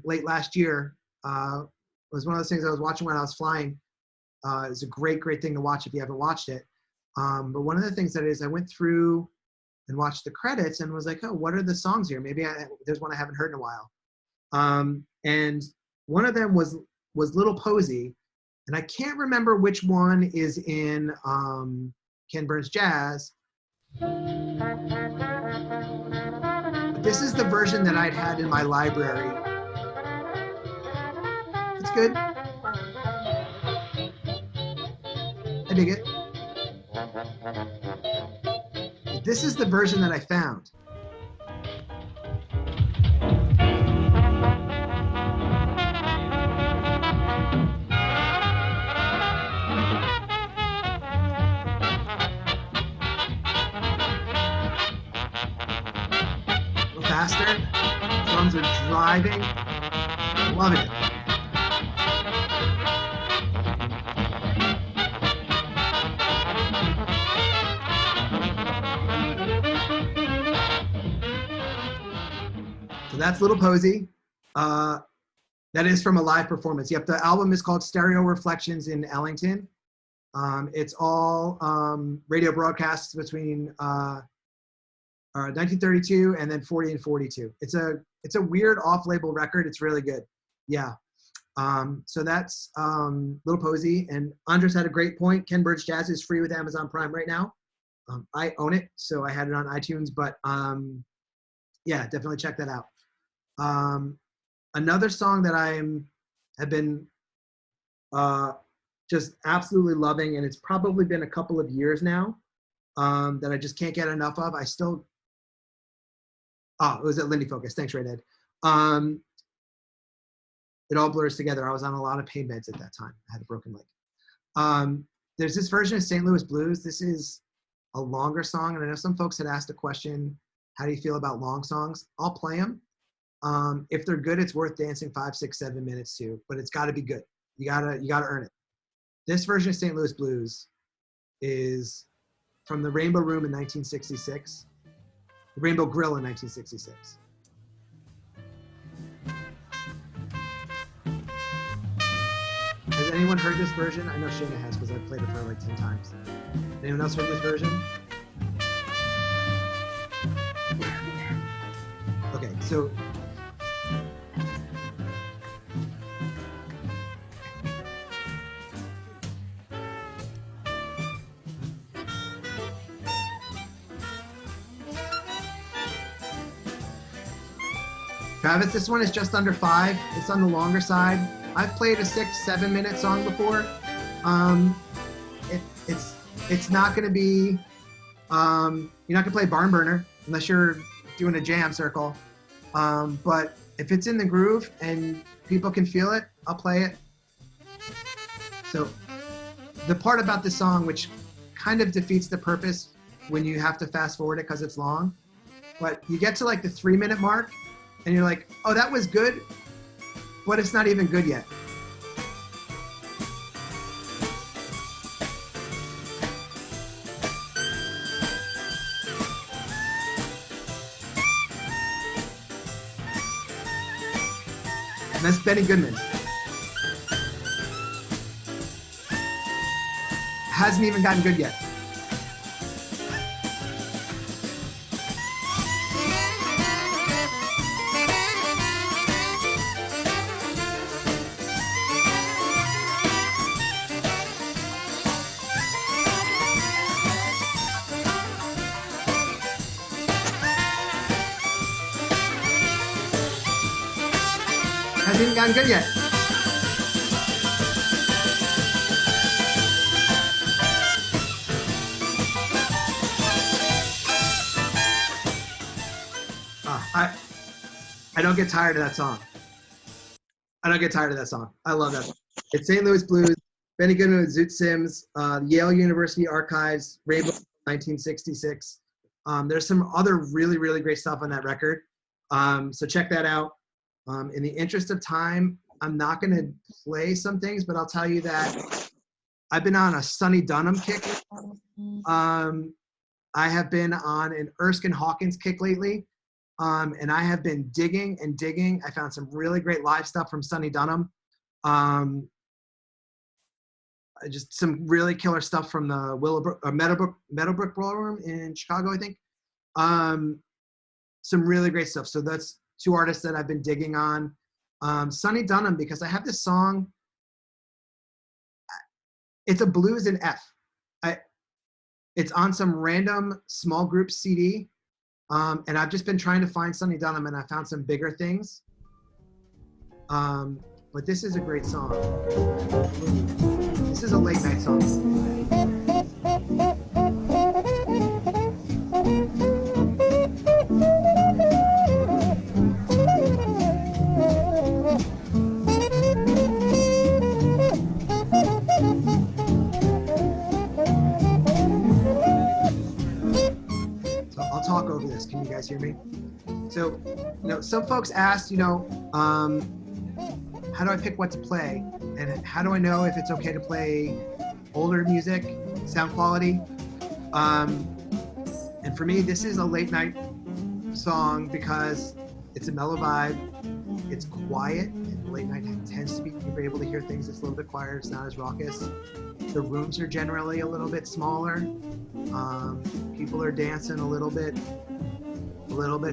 late last year. It was one of those things I was watching when I was flying. It's a great thing to watch if you haven't watched it. But one of the things that is, I went through and watched the credits and was like, oh, what are the songs here? Maybe there's one I haven't heard in a while. And one of them was Little Posey. And I can't remember which one is in Ken Burns' Jazz. This is the version that I'd had in my library. It's good. I dig it. This is the version that I found. Faster, drums are driving, loving it. So that's Little Posey. That is from a live performance. Yep, the album is called Stereo Reflections in Ellington. It's all radio broadcasts between 1932 and then 40 and 42. It's a weird off-label record. It's really good. Yeah. So that's Little Posey. And Andres had a great point. Ken Bird's Jazz is free with Amazon Prime right now. I own it, so I had it on iTunes, but yeah, definitely check that out. Another song that have been just absolutely loving, and it's probably been a couple of years now that I just can't get enough of. It was at Lindy Focus. Thanks, Ray Ned. It all blurs together. I was on a lot of pain meds at that time. I had a broken leg. There's this version of St. Louis Blues. This is a longer song, and I know some folks had asked a question, how do you feel about long songs? I'll play them. If they're good, it's worth dancing 5, 6, 7 minutes to, but it's got to be good. You gotta earn it. This version of St. Louis Blues is from the Rainbow Room in 1966, the Rainbow Grill in 1966. Has anyone heard this version? I know Shana has because I've played it for like 10 times. Anyone else heard this version? Okay, so Travis, this one is just under 5. It's on the longer side. I've played a 6, 7 minute song before. It's not going to be, you're not going to play Barn Burner unless you're doing a jam circle. But if it's in the groove and people can feel it, I'll play it. So the part about this song, which kind of defeats the purpose when you have to fast forward it because it's long, but you get to like the 3 minute mark and you're like, oh, that was good, but it's not even good yet. And that's Benny Goodman. Hasn't even gotten good yet. Hasn't even gotten good yet. I don't get tired of that song. I don't get tired of that song. I love that. It's St. Louis Blues, Benny Goodman with Zoot Sims, Yale University Archives, Rainbow 1966. There's some other really, really great stuff on that record. So check that out. In the interest of time, I'm not going to play some things, but I'll tell you that I've been on a Sonny Dunham kick. I have been on an Erskine Hawkins kick lately. And I have been digging and digging. I found some really great live stuff from Sonny Dunham. Just some really killer stuff from the Meadowbrook Ballroom in Chicago, I think. Some really great stuff. So that's 2 artists that I've been digging on. Sonny Dunham, because I have this song. It's a blues in F. It's on some random small group CD. And I've just been trying to find Sonny Dunham, and I found some bigger things. But this is a great song. This is a late night song. Talk over this. Can you guys hear me? So, some folks asked, how do I pick what to play? And how do I know if it's okay to play older music, sound quality? And for me, this is a late night song because it's a mellow vibe. It's quiet, and late night tends to be, you're able to hear things that's a little bit quieter. It's not as raucous. The rooms are generally a little bit smaller. People are dancing a little bit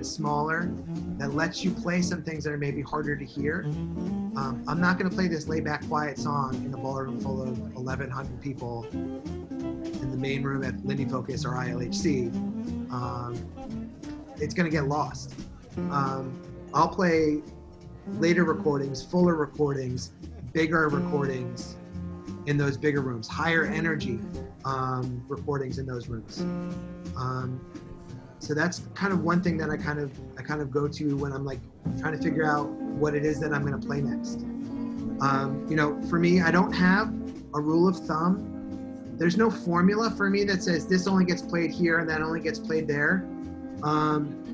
smaller. That lets you play some things that are maybe harder to hear. I'm not going to play this laid back, quiet song in a ballroom full of 1,100 people in the main room at Lindy Focus or ILHC. It's going to get lost. I'll play later recordings, fuller recordings, bigger recordings in those bigger rooms, higher energy recordings in those rooms. So that's kind of one thing that I kind of go to when I'm like trying to figure out what it is that I'm going to play next. You know, for me, I don't have a rule of thumb. There's no formula for me that says this only gets played here and that only gets played there.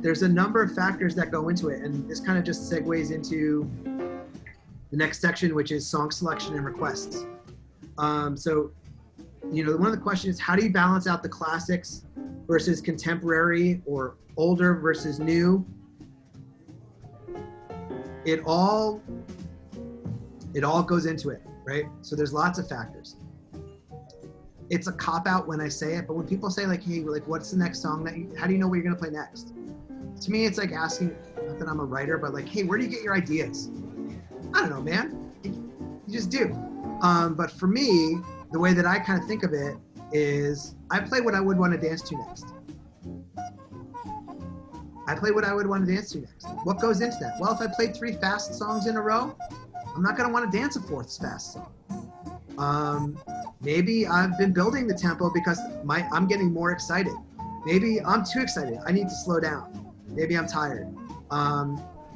There's a number of factors that go into it, and this kind of just segues into the next section, which is song selection and requests. So, you know, one of the questions is, how do you balance out the classics versus contemporary, or older versus new? It all goes into it, right? So there's lots of factors. It's a cop-out when I say it, but when people say like, hey, like, what's the next song how do you know what you're gonna play next? To me, it's like asking, not that I'm a writer, but like, hey, where do you get your ideas? I don't know, man. You just do. But for me, the way that I kind of think of it is I play what I would want to dance to next. I play what I would want to dance to next. What goes into that? Well, if I played 3 fast songs in a row, I'm not going to want to dance a 4th fast song. Maybe I've been building the tempo because I'm getting more excited. Maybe I'm too excited. I need to slow down. Maybe I'm tired.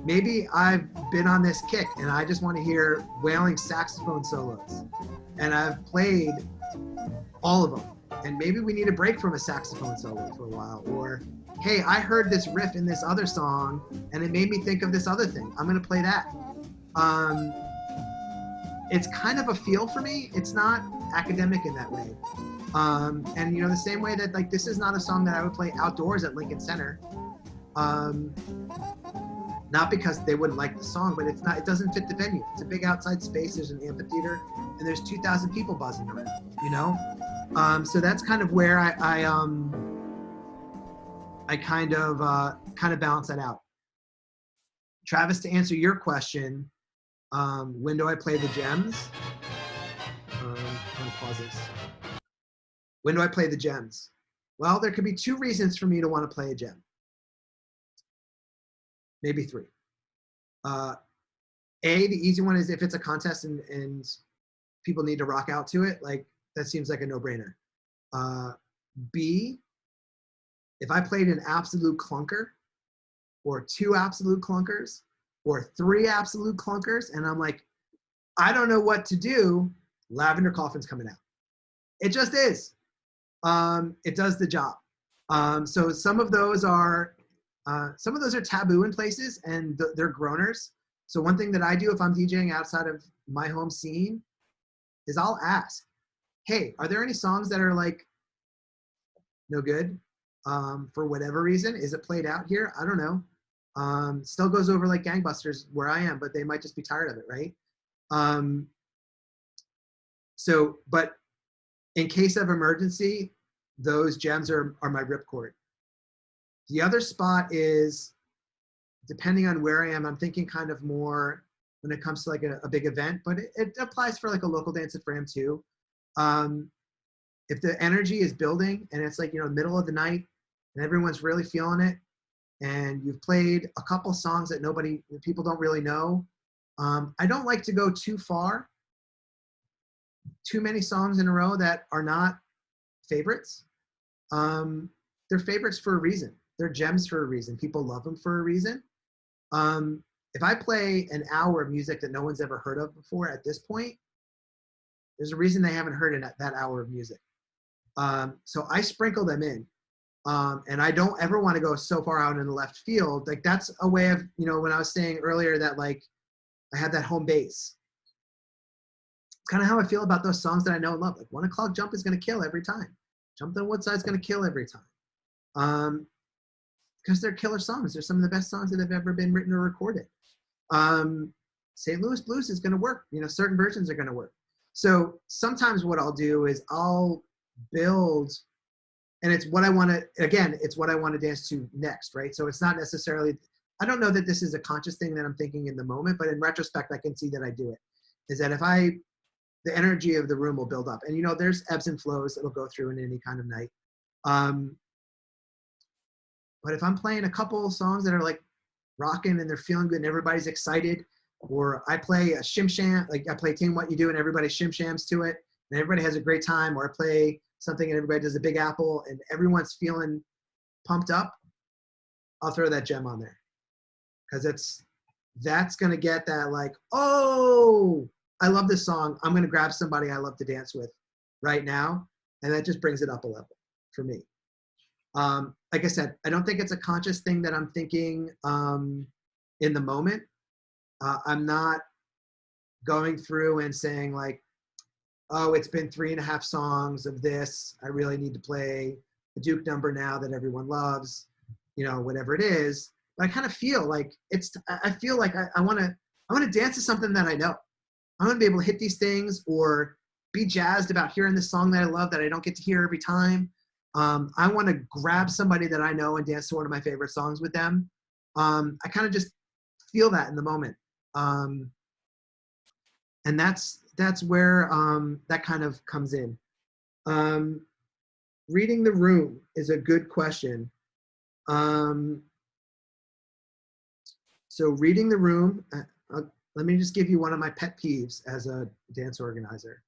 Maybe I've been on this kick and I just want to hear wailing saxophone solos. And I've played all of them. And maybe we need a break from a saxophone solo for a while. Or, hey, I heard this riff in this other song and it made me think of this other thing. I'm going to play that. It's kind of a feel for me. It's not academic in that way. And you know, the same way that like, this is not a song that I would play outdoors at Lincoln Center. Not because they wouldn't like the song, but it doesn't fit the venue. It's a big outside space, there's an amphitheater, and there's 2,000 people buzzing around, you know? So that's kind of where I kind of balance that out. Travis, to answer your question, when do I play the gems? I'm gonna pause this. When do I play the gems? Well, there could be 2 reasons for me to want to play a gem. Maybe 3. The easy one is if it's a contest and people need to rock out to it, like that seems like a no-brainer. B, if I played an absolute clunker, or 2 absolute clunkers, or 3 absolute clunkers, and I'm like, I don't know what to do, Lavender Coffin's coming out. It just is. It does the job. So some of those are taboo in places, and they're groaners. So one thing that I do if I'm DJing outside of my home scene is I'll ask, hey, are there any songs that are like no good for whatever reason? Is it played out here? I don't know. Still goes over like gangbusters where I am, but they might just be tired of it, right? But in case of emergency, those gems are my ripcord. The other spot is, depending on where I am, I'm thinking kind of more when it comes to like a big event, but it applies for like a local dance at Fram too. If the energy is building and it's like, you know, middle of the night and everyone's really feeling it, and you've played a couple songs that people don't really know, I don't like to go too far, too many songs in a row that are not favorites. They're favorites for a reason. They're gems for a reason. People love them for a reason. If I play an hour of music that no one's ever heard of before at this point, there's a reason they haven't heard that hour of music. So I sprinkle them in. And I don't ever want to go so far out in the left field. Like that's a way of, you know, when I was saying earlier that like I had that home base. It's kind of how I feel about those songs that I know and love. Like 1 O'Clock Jump is going to kill every time. Jump the Woodside is going to kill every time. Because they're killer songs. They're some of the best songs that have ever been written or recorded. St. Louis Blues is going to work. You know, certain versions are going to work. So sometimes what I'll do is I'll build, and it's what I want to, again, it's what I want to dance to next, right? So it's not necessarily I don't know that this is a conscious thing that I'm thinking in the moment, but in retrospect, I can see that I do it. Is that if the energy of the room will build up. And, you know, there's ebbs and flows that'll go through in any kind of night. But if I'm playing a couple songs that are like rocking and they're feeling good and everybody's excited, or I play a shim sham, like I play Ting What You Do and everybody shim shams to it and everybody has a great time, or I play something and everybody does a Big Apple and everyone's feeling pumped up, I'll throw that gem on there. Because that's going to get that like, oh, I love this song. I'm going to grab somebody I love to dance with right now. And that just brings it up a level for me. Like I said, I don't think it's a conscious thing that I'm thinking in the moment. I'm not going through and saying like, oh, it's been 3.5 songs of this. I really need to play the Duke number now that everyone loves, you know, whatever it is. But I kind of feel like I feel like I want to dance to something that I know. I want to be able to hit these things or be jazzed about hearing this song that I love that I don't get to hear every time. I want to grab somebody that I know and dance to one of my favorite songs with them. I kind of just feel that in the moment. And that's where that kind of comes in. Reading the room is a good question. So reading the room, let me just give you one of my pet peeves as a dance organizer.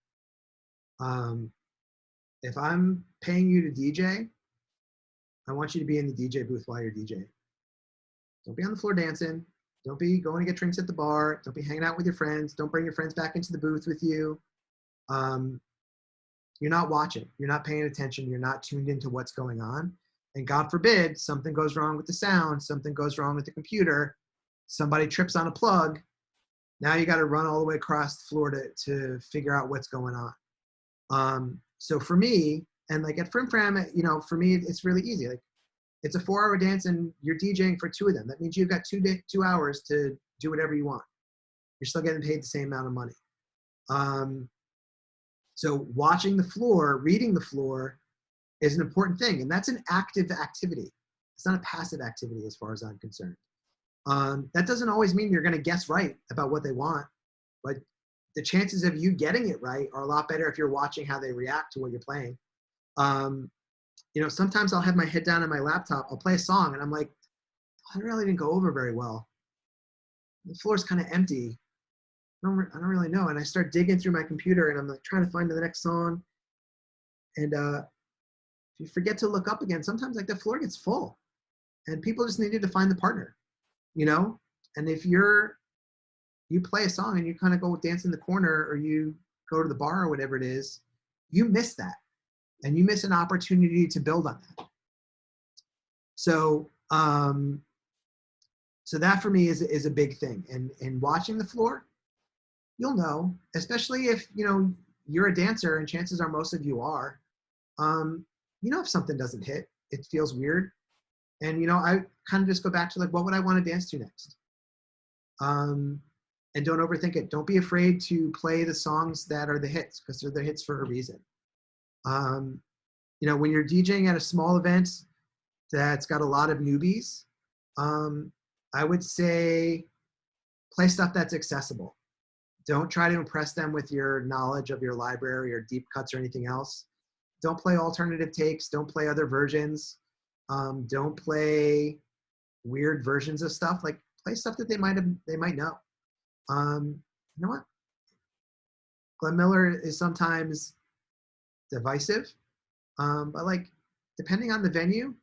If I'm paying you to DJ, I want you to be in the DJ booth while you're DJing. Don't be on the floor dancing. Don't be going to get drinks at the bar. Don't be hanging out with your friends. Don't bring your friends back into the booth with you. You're not watching. You're not paying attention. You're not tuned into what's going on. And God forbid, something goes wrong with the sound, something goes wrong with the computer, somebody trips on a plug. Now you got to run all the way across the floor to figure out what's going on. So for me, and like at Frim Fram, you know, for me, it's really easy. Like it's a 4-hour dance and you're DJing for 2 of them. That means you've got 2 hours to do whatever you want. You're still getting paid the same amount of money. So watching the floor, reading the floor is an important thing. And that's an active activity. It's not a passive activity as far as I'm concerned. That doesn't always mean you're going to guess right about what they want, but the chances of you getting it right are a lot better if you're watching how they react to what you're playing. You know, sometimes I'll have my head down on my laptop, I'll play a song and I'm like, I really didn't go over very well. The floor's kind of empty. I don't really know. And I start digging through my computer and I'm like trying to find the next song. And if you forget to look up again, sometimes like the floor gets full and people just needed to find the partner, you know? And if you play a song and you kind of go dance in the corner or you go to the bar or whatever it is, you miss that. And you miss an opportunity to build on that. So, so that for me is a big thing. And watching the floor, you'll know, especially if, you know, you're a dancer and chances are most of you are, you know, if something doesn't hit, it feels weird. And, you know, I kind of just go back to like, what would I want to dance to next? And don't overthink it. Don't be afraid to play the songs that are the hits because they're the hits for a reason. You know, when you're DJing at a small event that's got a lot of newbies, I would say play stuff that's accessible. Don't try to impress them with your knowledge of your library or deep cuts or anything else. Don't play alternative takes. Don't play other versions. Don't play weird versions of stuff. Like play stuff that they might know. You know what? Glenn Miller is sometimes divisive, but like depending on the venue,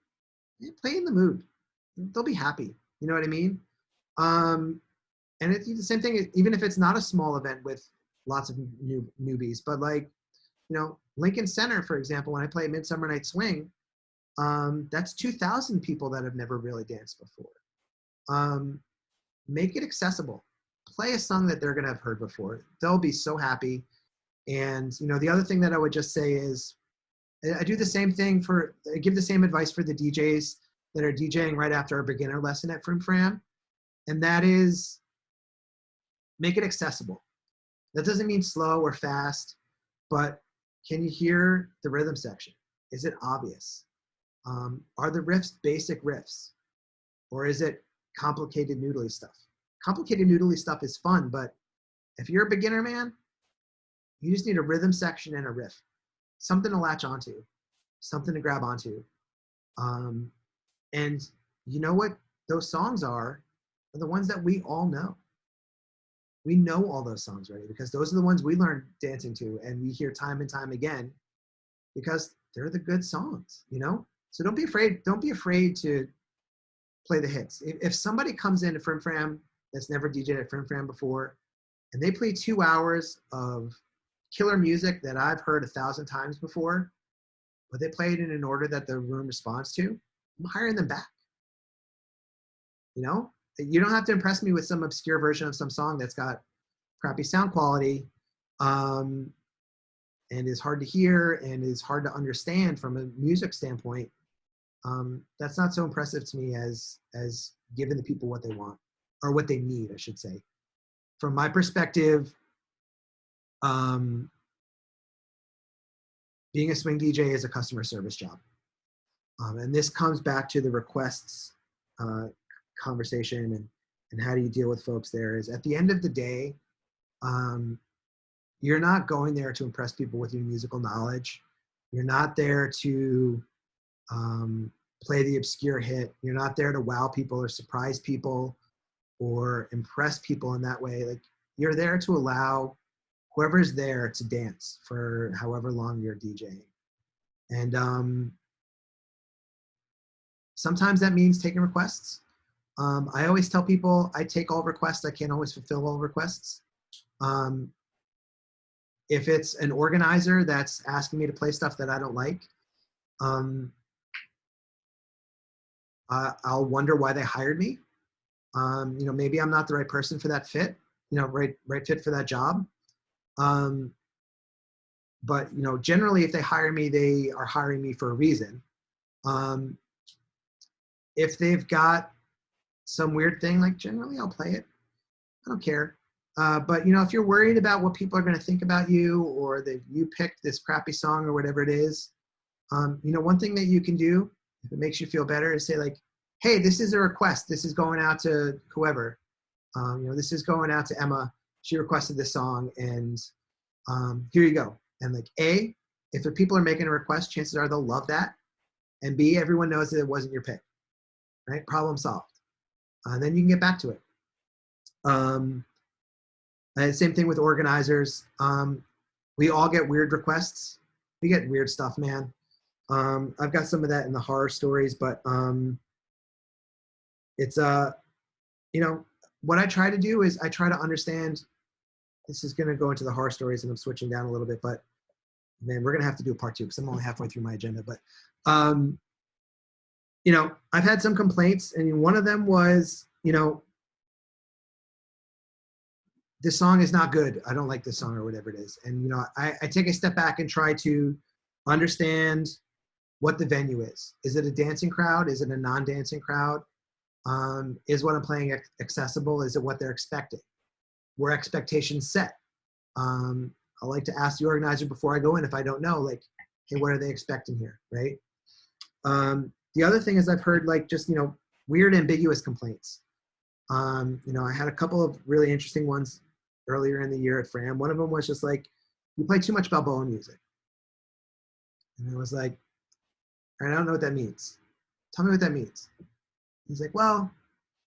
play in the mood. They'll be happy. You know what I mean? And it's the same thing, even if it's not a small event with lots of newbies, but like, you know, Lincoln Center, for example, when I play Midsummer Night Swing, that's 2,000 people that have never really danced before. Make it accessible. Play a song that they're going to have heard before. They'll be so happy. And, you know, the other thing that I would just say is I do the same thing I give the same advice for the DJs that are DJing right after our beginner lesson at Frim Fram. And that is make it accessible. That doesn't mean slow or fast, but can you hear the rhythm section? Is it obvious? Are the riffs basic riffs? Or is it complicated noodly stuff. Complicated noodly stuff is fun, but if you're a beginner, man, you just need a rhythm section and a riff, something to latch onto, something to grab onto. And you know what those songs are the ones that we all know. We know all those songs already because those are the ones we learned dancing to and we hear time and time again because they're the good songs, you know? So don't be afraid to play the hits. If somebody comes into Frim Fram that's never DJed at Frim Fram before and they play 2 hours of killer music that I've heard 1,000 times before, but they play it in an order that the room responds to, I'm hiring them back. You know? You don't have to impress me with some obscure version of some song that's got crappy sound quality and is hard to hear and is hard to understand from a music standpoint. That's not so impressive to me as giving the people what they want or what they need, I should say. From my perspective, being a swing DJ is a customer service job. And this comes back to the requests conversation and how do you deal with folks there is at the end of the day, you're not going there to impress people with your musical knowledge. You're not there to play the obscure hit. You're not there to wow people or surprise people or impress people in that way. Like you're there to allow whoever's there to dance for however long you're DJing. And sometimes that means taking requests. I always tell people I take all requests. I can't always fulfill all requests. If it's an organizer that's asking me to play stuff that I don't like, I'll wonder why they hired me. You know, maybe I'm not the right person for that fit, you know, right fit for that job. But, you know, generally if they hire me, they are hiring me for a reason. If they've got some weird thing, like generally I'll play it. I don't care. But, you know, if you're worried about what people are going to think about you or that you picked this crappy song or whatever it is, you know, one thing that you can do, if it makes you feel better, is say like, hey, this is a request. This is going out to whoever. You know, this is going out to Emma. She requested this song and here you go. And like A, if the people are making a request, chances are they'll love that. And B, everyone knows that it wasn't your pick, right? Problem solved. And then you can get back to it. And same thing with organizers. We all get weird requests. We get weird stuff, man. I've got some of that in the horror stories, but it's, you know, what I try to do is I try to understand, this is going to go into the horror stories and I'm switching down a little bit, but man, we're going to have to do a part 2 because I'm only halfway through my agenda. But, you know, I've had some complaints and one of them was, you know, this song is not good. I don't like this song or whatever it is. And, you know, I take a step back and try to understand what the venue is. Is it a dancing crowd? Is it a non-dancing crowd? Is what I'm playing accessible? Is it what they're expecting? Were expectations set? I like to ask the organizer before I go in if I don't know, like, hey, what are they expecting here, right? The other thing is I've heard like just, you know, weird ambiguous complaints. You know, I had a couple of really interesting ones earlier in the year at Fram. One of them was just like, you play too much Balboa music. And I was like, all right, I don't know what that means. Tell me what that means. He's like, well,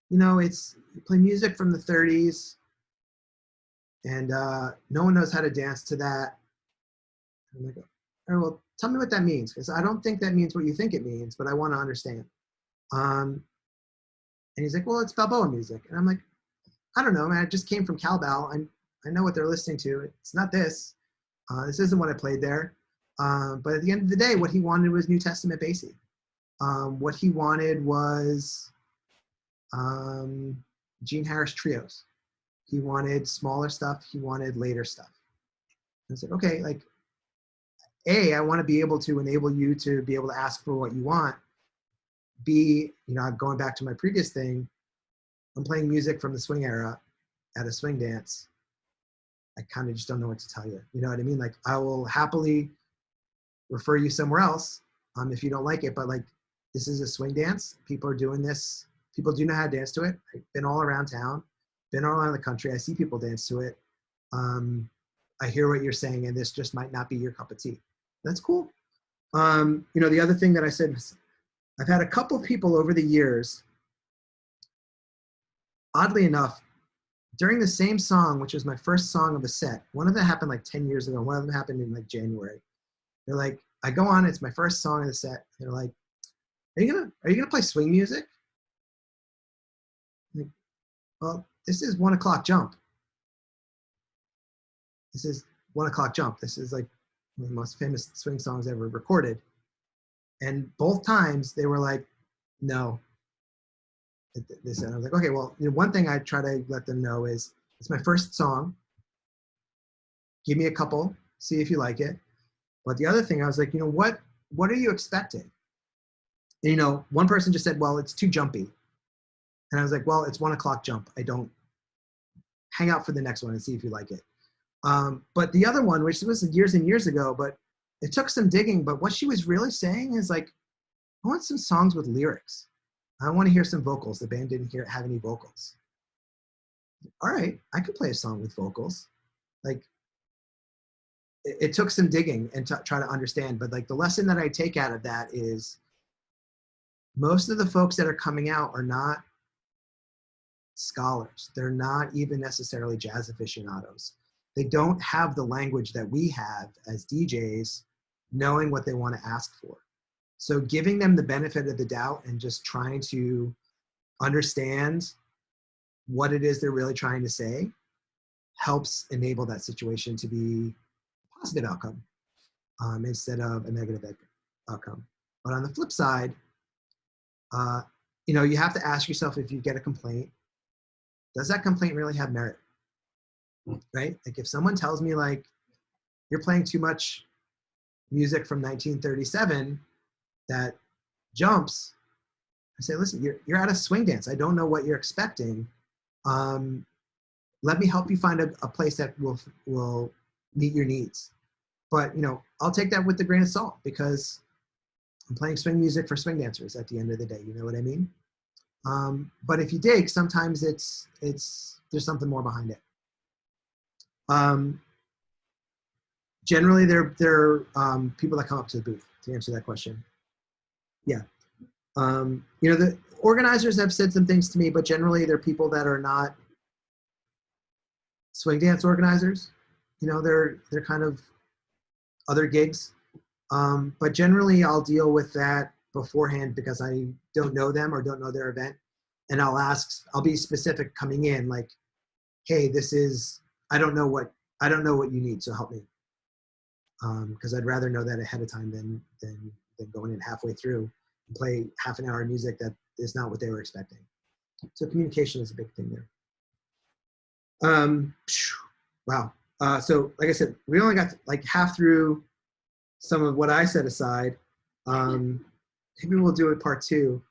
you know, it's, you play music from the 30s and no one knows how to dance to that. I'm like, all right, well, tell me what that means, because I don't think that means what you think it means, but I want to understand. And he's like, well, it's Balboa music. And I'm like, I don't know, man, I just came from Cowbell. I know what they're listening to. It's not this. This isn't what I played there. But at the end of the day, what he wanted was New Testament Basie. What he wanted was Gene Harris trios. He wanted smaller stuff. He wanted later stuff. I said, okay, like, A, I want to be able to enable you to be able to ask for what you want. B, you know, going back to my previous thing, I'm playing music from the swing era at a swing dance. I kind of just don't know what to tell you. You know what I mean? Like, I will happily refer you somewhere else if you don't like it, but like, this is a swing dance. People are doing this People do know how to dance to it. I've been all around town, been all around the country. I see people dance to it. I hear what you're saying, and this just might not be your cup of tea. That's cool. You know, the other thing that I said was, I've had a couple of people over the years, oddly enough, during the same song, which was my first song of a set, one of them happened like 10 years ago. One of them happened in like January. They're like, I go on, it's my first song of the set. They're like, are you gonna play swing music? I'm like, well, this is 1 o'clock jump. This is 1 o'clock jump. This is like one of the most famous swing songs ever recorded. And both times they were like, no. They said, I was like, okay, well, you know, one thing I try to let them know is, it's my first song. Give me a couple, see if you like it. But the other thing, I was like, you know, what are you expecting? And, you know, one person just said, well, it's too jumpy. And I was like, well, it's 1 o'clock jump. I don't, hang out for the next one and see if you like it. But the other one, which was years and years ago, but it took some digging, but what she was really saying is like, I want some songs with lyrics. I want to hear some vocals. The band didn't have any vocals. All right, I could play a song with vocals. Like, it took some digging and try to understand, but like the lesson that I take out of that is, most of the folks that are coming out are not scholars. They're not even necessarily jazz aficionados. They don't have the language that we have as DJs, knowing what they want to ask for. So giving them the benefit of the doubt and just trying to understand what it is they're really trying to say helps enable that situation to be a positive outcome instead of a negative outcome. But on the flip side, you know, you have to ask yourself, if you get a complaint, does that complaint really have merit? Right? Like if someone tells me like, you're playing too much music from 1937 that jumps, I say, listen, you're at a swing dance. I don't know what you're expecting. Let me help you find a place that will meet your needs. But, you know, I'll take that with a grain of salt, because I'm playing swing music for swing dancers at the end of the day. You know what I mean? But if you dig, sometimes there's something more behind it. Generally, they're people that come up to the booth, to answer that question. Yeah. You know, the organizers have said some things to me, but generally they're people that are not swing dance organizers. You know, they're kind of other gigs. But generally I'll deal with that beforehand, because I don't know them or don't know their event. And I'll be specific coming in, like, hey, I don't know what you need, so help me. Because I'd rather know that ahead of time than going in halfway through and play half an hour of music that is not what they were expecting. So communication is a big thing there. Wow. So like I said, we only got like half through some of what I set aside. Maybe we'll do it part 2.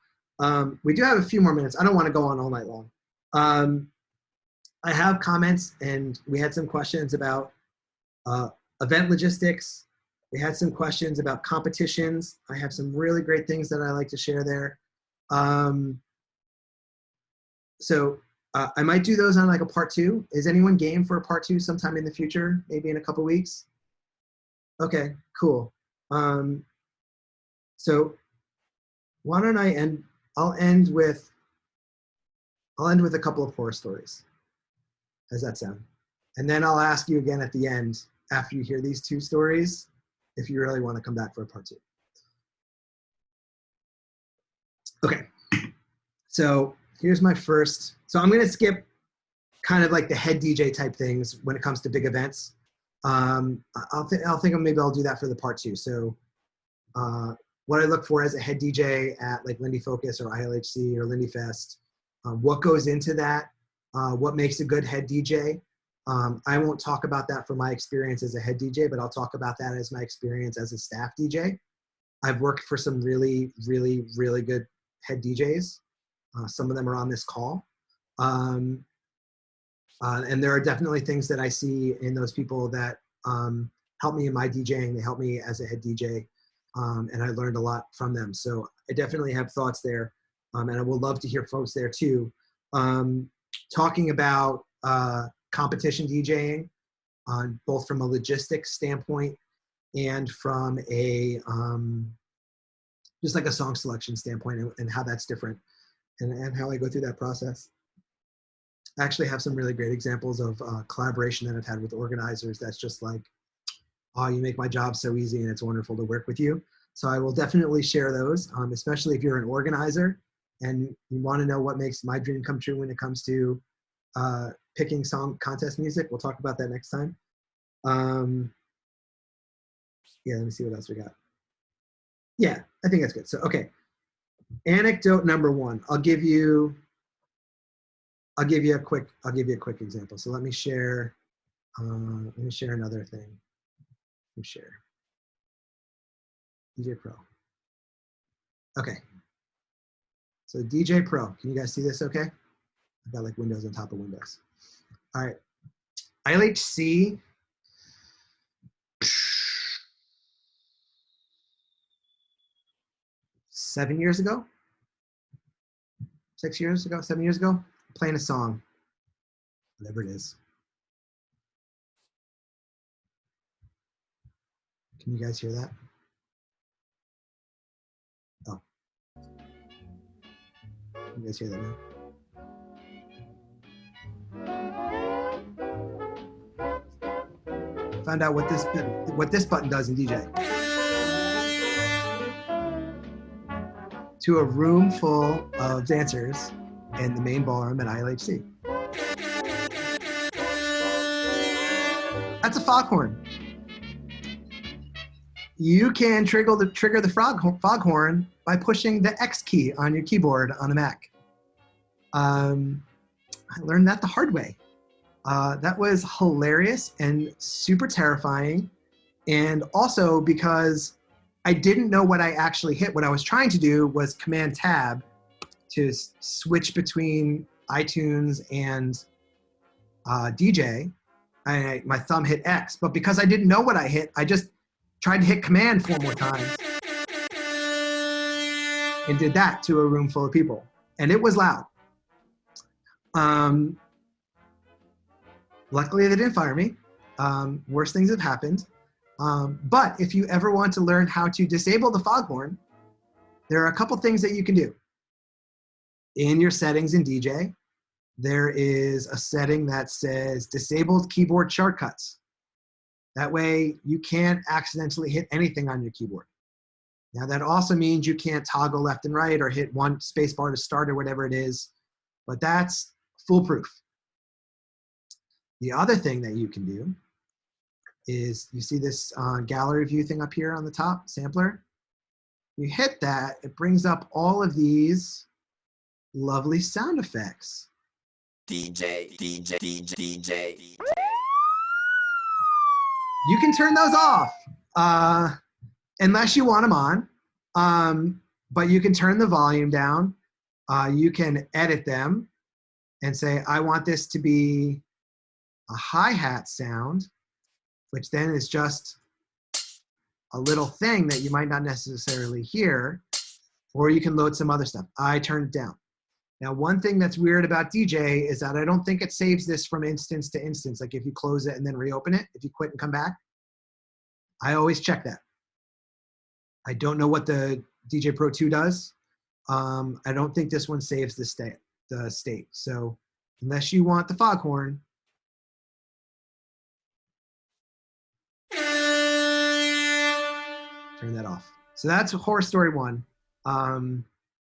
We do have a few more minutes. I don't want to go on all night long. I have comments, and we had some questions about event logistics. We had some questions about competitions. I have some really great things that I like to share there. So I might do those on like a part 2. Is anyone game for a part 2 sometime in the future? Maybe in a couple weeks? Okay, cool. So why don't I end? I'll end with a couple of horror stories. How's that sound? And then I'll ask you again at the end, after you hear these 2 stories, if you really want to come back for a part 2. Okay, so here's my first. So I'm going to skip kind of like the head DJ type things when it comes to big events. I'll think of, maybe I'll do that for the part 2. So what I look for as a head DJ at like Lindy Focus or ILHC or Lindy Fest, what goes into that, what makes a good head DJ. I won't talk about that from my experience as a head DJ, but I'll talk about that as my experience as a staff DJ. I've worked for some really, really, really good head DJs. Some of them are on this call. And there are definitely things that I see in those people that help me in my DJing. They help me as a head DJ. And I learned a lot from them. So I definitely have thoughts there. and I would love to hear folks there too, talking about competition DJing, both from a logistics standpoint and from a just like a song selection standpoint, and how that's different, and how I go through that process. I actually have some really great examples of collaboration that I've had with organizers that's just like, oh, you make my job so easy and it's wonderful to work with you. So I will definitely share those, especially if you're an organizer and you want to know what makes my dream come true when it comes to picking song contest music. We'll talk about that next time. Yeah, let me see what else we got. Yeah, I think that's good. So, okay. Anecdote number one. I'll give you a quick example. So let me share another thing. Let me share. DJay Pro. Okay. So DJay Pro. Can you guys see this okay? I've got like windows on top of windows. All right. ILHC. Seven years ago, playing a song, whatever it is. Can you guys hear that? Oh. Can you guys hear that now? Found out what this button does in DJ. To a room full of dancers in the main ballroom at ILHC. That's a foghorn. You can trigger the foghorn by pushing the X key on your keyboard on a Mac. I learned that the hard way. That was hilarious and super terrifying. And also because I didn't know what I actually hit. What I was trying to do was Command Tab to switch between iTunes and DJ. My thumb hit X, but because I didn't know what I hit, I just tried to hit Command 4 more times and did that to a room full of people. And it was loud. Luckily, they didn't fire me. Worse things have happened. But if you ever want to learn how to disable the foghorn, there are a couple things that you can do. In your settings in DJ, there is a setting that says disabled keyboard shortcuts. That way you can't accidentally hit anything on your keyboard. Now that also means you can't toggle left and right or hit one space bar to start or whatever it is, but that's foolproof. The other thing that you can do is, you see this gallery view thing up here on the top, sampler? You hit that, it brings up all of these lovely sound effects. DJ. You can turn those off unless you want them on, but you can turn the volume down. You can edit them and say, I want this to be a hi-hat sound, which then is just a little thing that you might not necessarily hear, or you can load some other stuff. I turned it down. Now, one thing that's weird about DJ is that I don't think it saves this from instance to instance. Like if you close it and then reopen it, if you quit and come back, I always check that. I don't know what the DJay Pro 2 does. I don't think this one saves the state. So unless you want the foghorn, turn that off. So that's horror story one.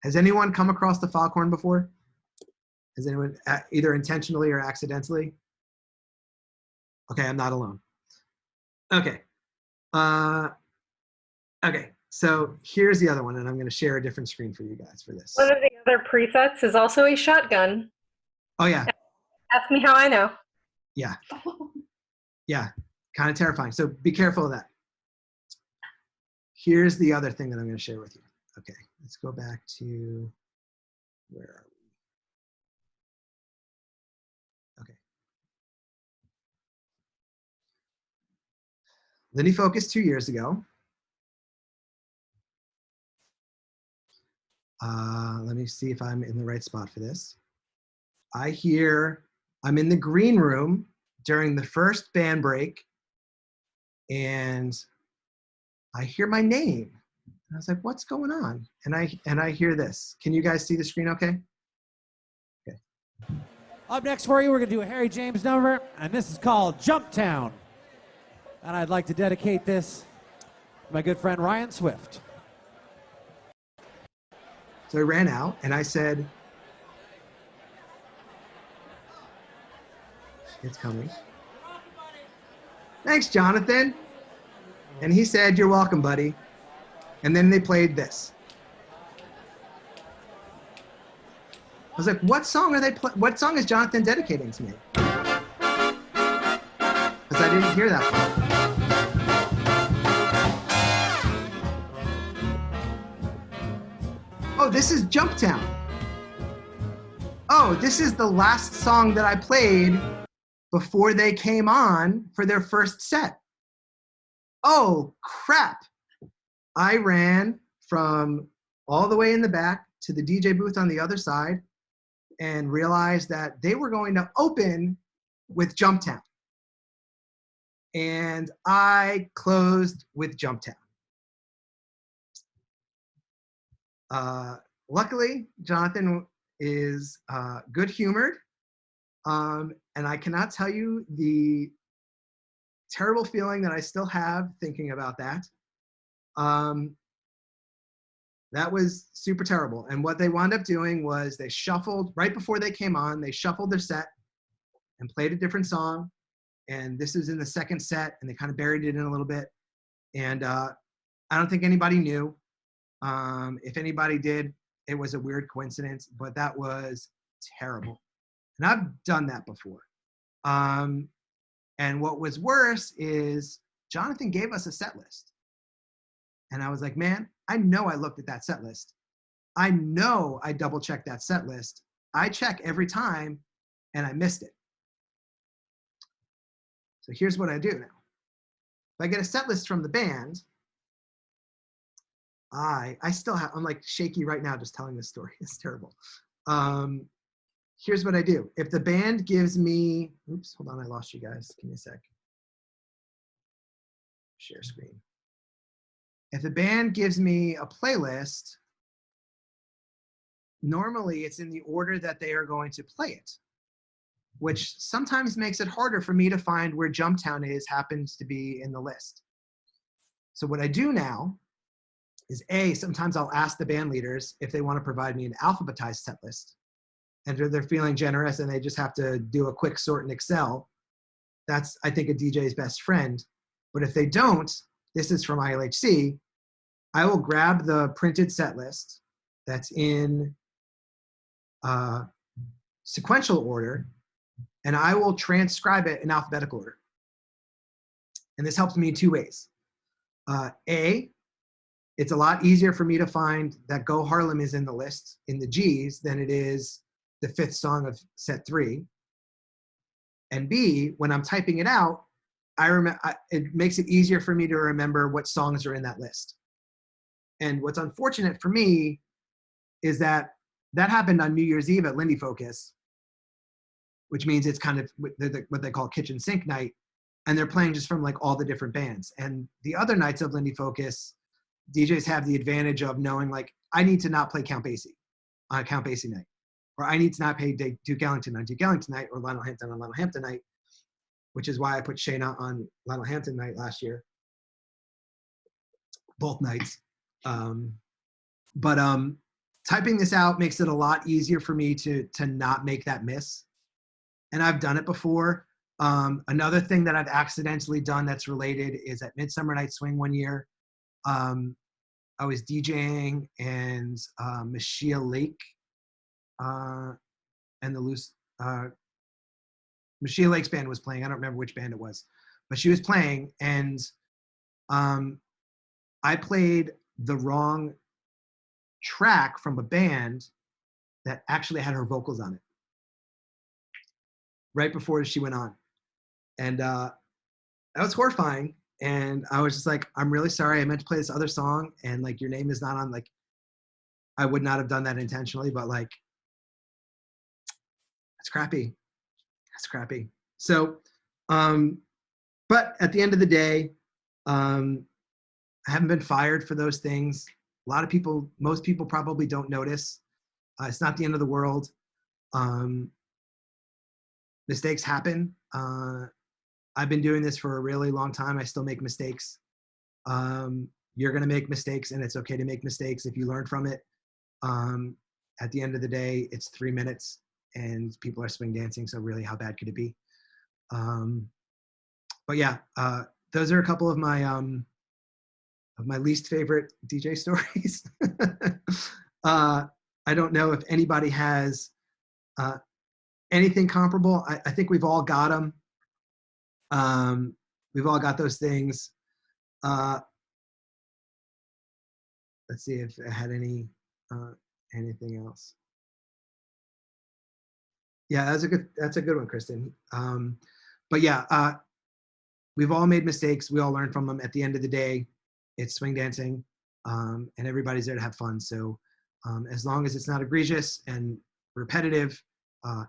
Has anyone come across the foghorn before? Has anyone, either intentionally or accidentally? Okay, I'm not alone. Okay. Okay, so here's the other one, and I'm going to share a different screen for you guys for this. One of the other presets is also a shotgun. Oh, yeah. Ask me how I know. Yeah. Yeah, kind of terrifying. So be careful of that. Here's the other thing that I'm going to share with you. Okay, let's go back to, where are we? Okay. Lindy Focus 2 years ago. Let me see if I'm in the right spot for this. I'm in the green room during the first band break, and I hear my name. And I was like, what's going on? And I hear this. Can you guys see the screen okay? Okay. Up next for you, we're going to do a Harry James number, and this is called Jumptown. And I'd like to dedicate this to my good friend Ryan Swift. So I ran out and I said, it's coming. Thanks, Jonathan. And he said, you're welcome, buddy. And then they played this. I was like, what song are they what song is Jonathan dedicating to me? Because I didn't hear that part. Oh, this is Jumptown. Oh, this is the last song that I played before they came on for their first set. Oh, crap. I ran from all the way in the back to the DJ booth on the other side and realized that they were going to open with Jumptown. And I closed with Jumptown. Luckily, Jonathan is good-humored, and I cannot tell you the terrible feeling that I still have thinking about that. That was super terrible. And what they wound up doing was they shuffled, right before they came on, they shuffled their set and played a different song. And this is in the second set, and they kind of buried it in a little bit. And I don't think anybody knew. If anybody did, it was a weird coincidence, but that was terrible. And I've done that before. And what was worse is Jonathan gave us a set list. And I was like, man, I know I looked at that set list. I know I double checked that set list. I check every time and I missed it. So here's what I do now. If I get a set list from the band, I still have, I'm like shaky right now just telling this story. It's terrible. Here's what I do. If the band gives me, oops, hold on, I lost you guys. Give me a sec. Share screen. If the band gives me a playlist, normally it's in the order that they are going to play it, which sometimes makes it harder for me to find where Jumptown happens to be in the list. So what I do now is sometimes I'll ask the band leaders if they want to provide me an alphabetized set list. And if they're feeling generous and they just have to do a quick sort in Excel, that's, I think, a DJ's best friend. But if they don't, this is from ILHC, I will grab the printed set list that's in sequential order, and I will transcribe it in alphabetical order. And this helps me in two ways. It's a lot easier for me to find that Go Harlem is in the list in the G's than it is the fifth song of set 3. And B, when I'm typing it out, it makes it easier for me to remember what songs are in that list. And what's unfortunate for me is that happened on New Year's Eve at Lindy Focus, which means it's kind of what they call kitchen sink night. And they're playing just from like all the different bands. And the other nights of Lindy Focus, DJs have the advantage of knowing, like, I need to not play Count Basie on Count Basie night, or I need to not play Duke Ellington on Duke Ellington night, or Lionel Hampton on Lionel Hampton night, which is why I put Shayna on Lionel Hampton night last year, both nights. Typing this out makes it a lot easier for me to not make that miss. And I've done it before. Another thing that I've accidentally done that's related is at Midsummer Night Swing one year, I was DJing and Michelle Lake and the Loose, Michelle Lake's band was playing. I don't remember which band it was, but she was playing, and I played the wrong track from a band that actually had her vocals on it right before she went on. And that was horrifying. And I was just like, I'm really sorry. I meant to play this other song. And like, your name is not on, like, I would not have done that intentionally, but like, that's crappy. That's crappy. So, but at the end of the day, I haven't been fired for those things. A lot of people, most people probably don't notice. It's not the end of the world. Mistakes happen. I've been doing this for a really long time. I still make mistakes. You're going to make mistakes, and it's okay to make mistakes if you learn from it. At the end of the day, it's 3 minutes, and people are swing dancing, so really, how bad could it be? But yeah, those are a couple of my least favorite DJ stories. I don't know if anybody has anything comparable. I think we've all got them. We've all got those things. Let's see if I had anything else. Yeah, that's a good one, Kristen. But yeah, we've all made mistakes. We all learn from them. At the end of the day, it's swing dancing, and everybody's there to have fun. So as long as it's not egregious and repetitive,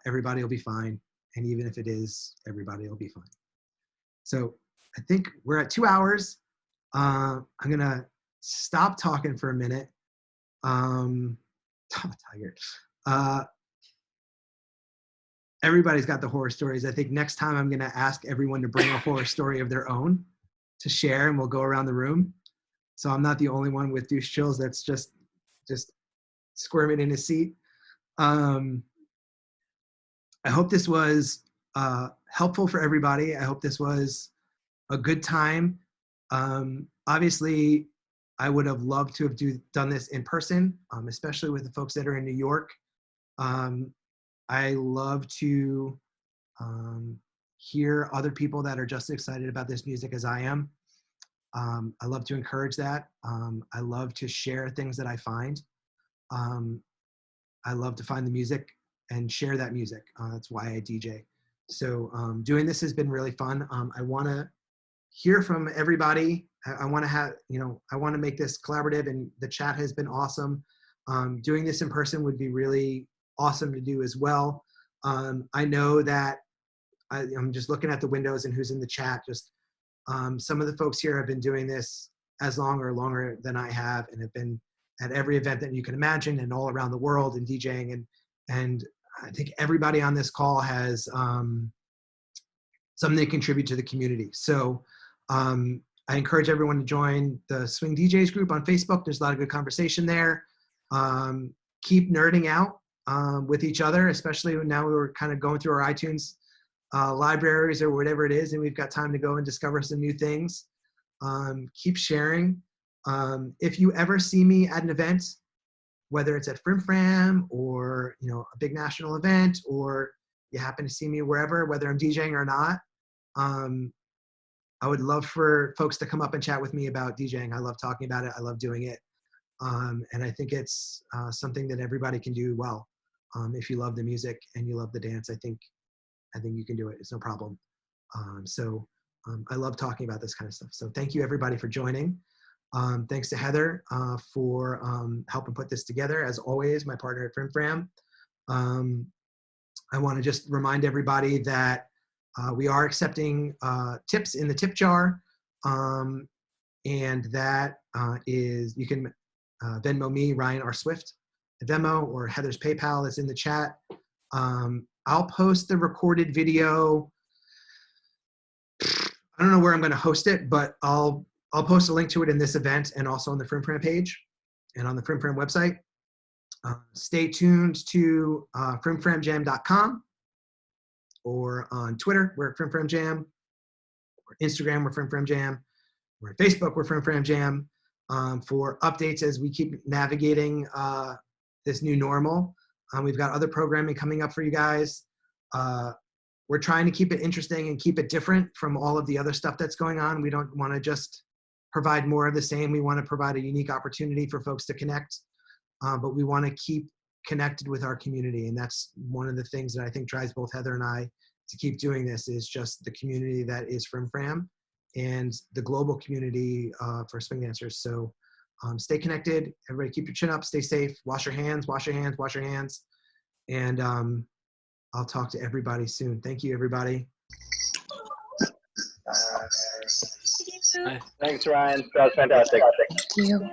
everybody will be fine. And even if it is, everybody will be fine. So I think we're at 2 hours. I'm gonna stop talking for a minute. Tiger. Everybody's got the horror stories. I think next time I'm gonna ask everyone to bring a horror story of their own to share, and we'll go around the room. So I'm not the only one with douche chills that's just squirming in his seat. I hope this was helpful for everybody. I hope this was a good time. Obviously, I would have loved to have done this in person, especially with the folks that are in New York. I love to hear other people that are just as excited about this music as I am. I love to encourage that. I love to share things that I find. I love to find the music and share that music. That's why I DJ. So doing this has been really fun. I want to hear from everybody. I want to have, I want to make this collaborative, and the chat has been awesome. Doing this in person would be really awesome to do as well. I know that I'm just looking at the windows and who's in the chat. Just some of the folks here have been doing this as long or longer than I have, and have been at every event that you can imagine and all around the world and DJing. And I think everybody on this call has something to contribute to the community. So I encourage everyone to join the SwingDJs group on Facebook. There's a lot of good conversation there. Keep nerding out with each other, especially now we're kind of going through our iTunes libraries or whatever it is, and we've got time to go and discover some new things. Keep sharing. If you ever see me at an event, whether it's at Frim Fram or a big national event, or you happen to see me wherever, whether I'm DJing or not, I would love for folks to come up and chat with me about DJing. I love talking about it. I love doing it. And I think it's something that everybody can do well. If you love the music and you love the dance, I think you can do it. It's no problem. I love talking about this kind of stuff. So thank you everybody for joining. Thanks to Heather for helping put this together. As always, my partner at Frim Fram. I want to just remind everybody that we are accepting tips in the tip jar. And that is, you can Venmo me, Ryan R. Swift, at Venmo, or Heather's PayPal is in the chat. I'll post the recorded video. I don't know where I'm going to host it, but I'll post a link to it in this event and also on the Frim Fram page and on the Frim Fram website. Stay tuned to frimframjam.com, or on Twitter, we're at Frim Fram Jam, or Instagram, we're Frim Fram Jam, or on Facebook, we're Frim Fram Jam, for updates as we keep navigating this new normal. We've got other programming coming up for you guys. We're trying to keep it interesting and keep it different from all of the other stuff that's going on. We don't want to just provide more of the same. We want to provide a unique opportunity for folks to connect, but we want to keep connected with our community. And that's one of the things that I think drives both Heather and I to keep doing this, is just the community that is Frim Fram and the global community for swing dancers. So Stay connected. Everybody keep your chin up, stay safe, wash your hands, wash your hands, wash your hands. And I'll talk to everybody soon. Thank you, everybody. Thanks, Ryan. That was fantastic. Thank you.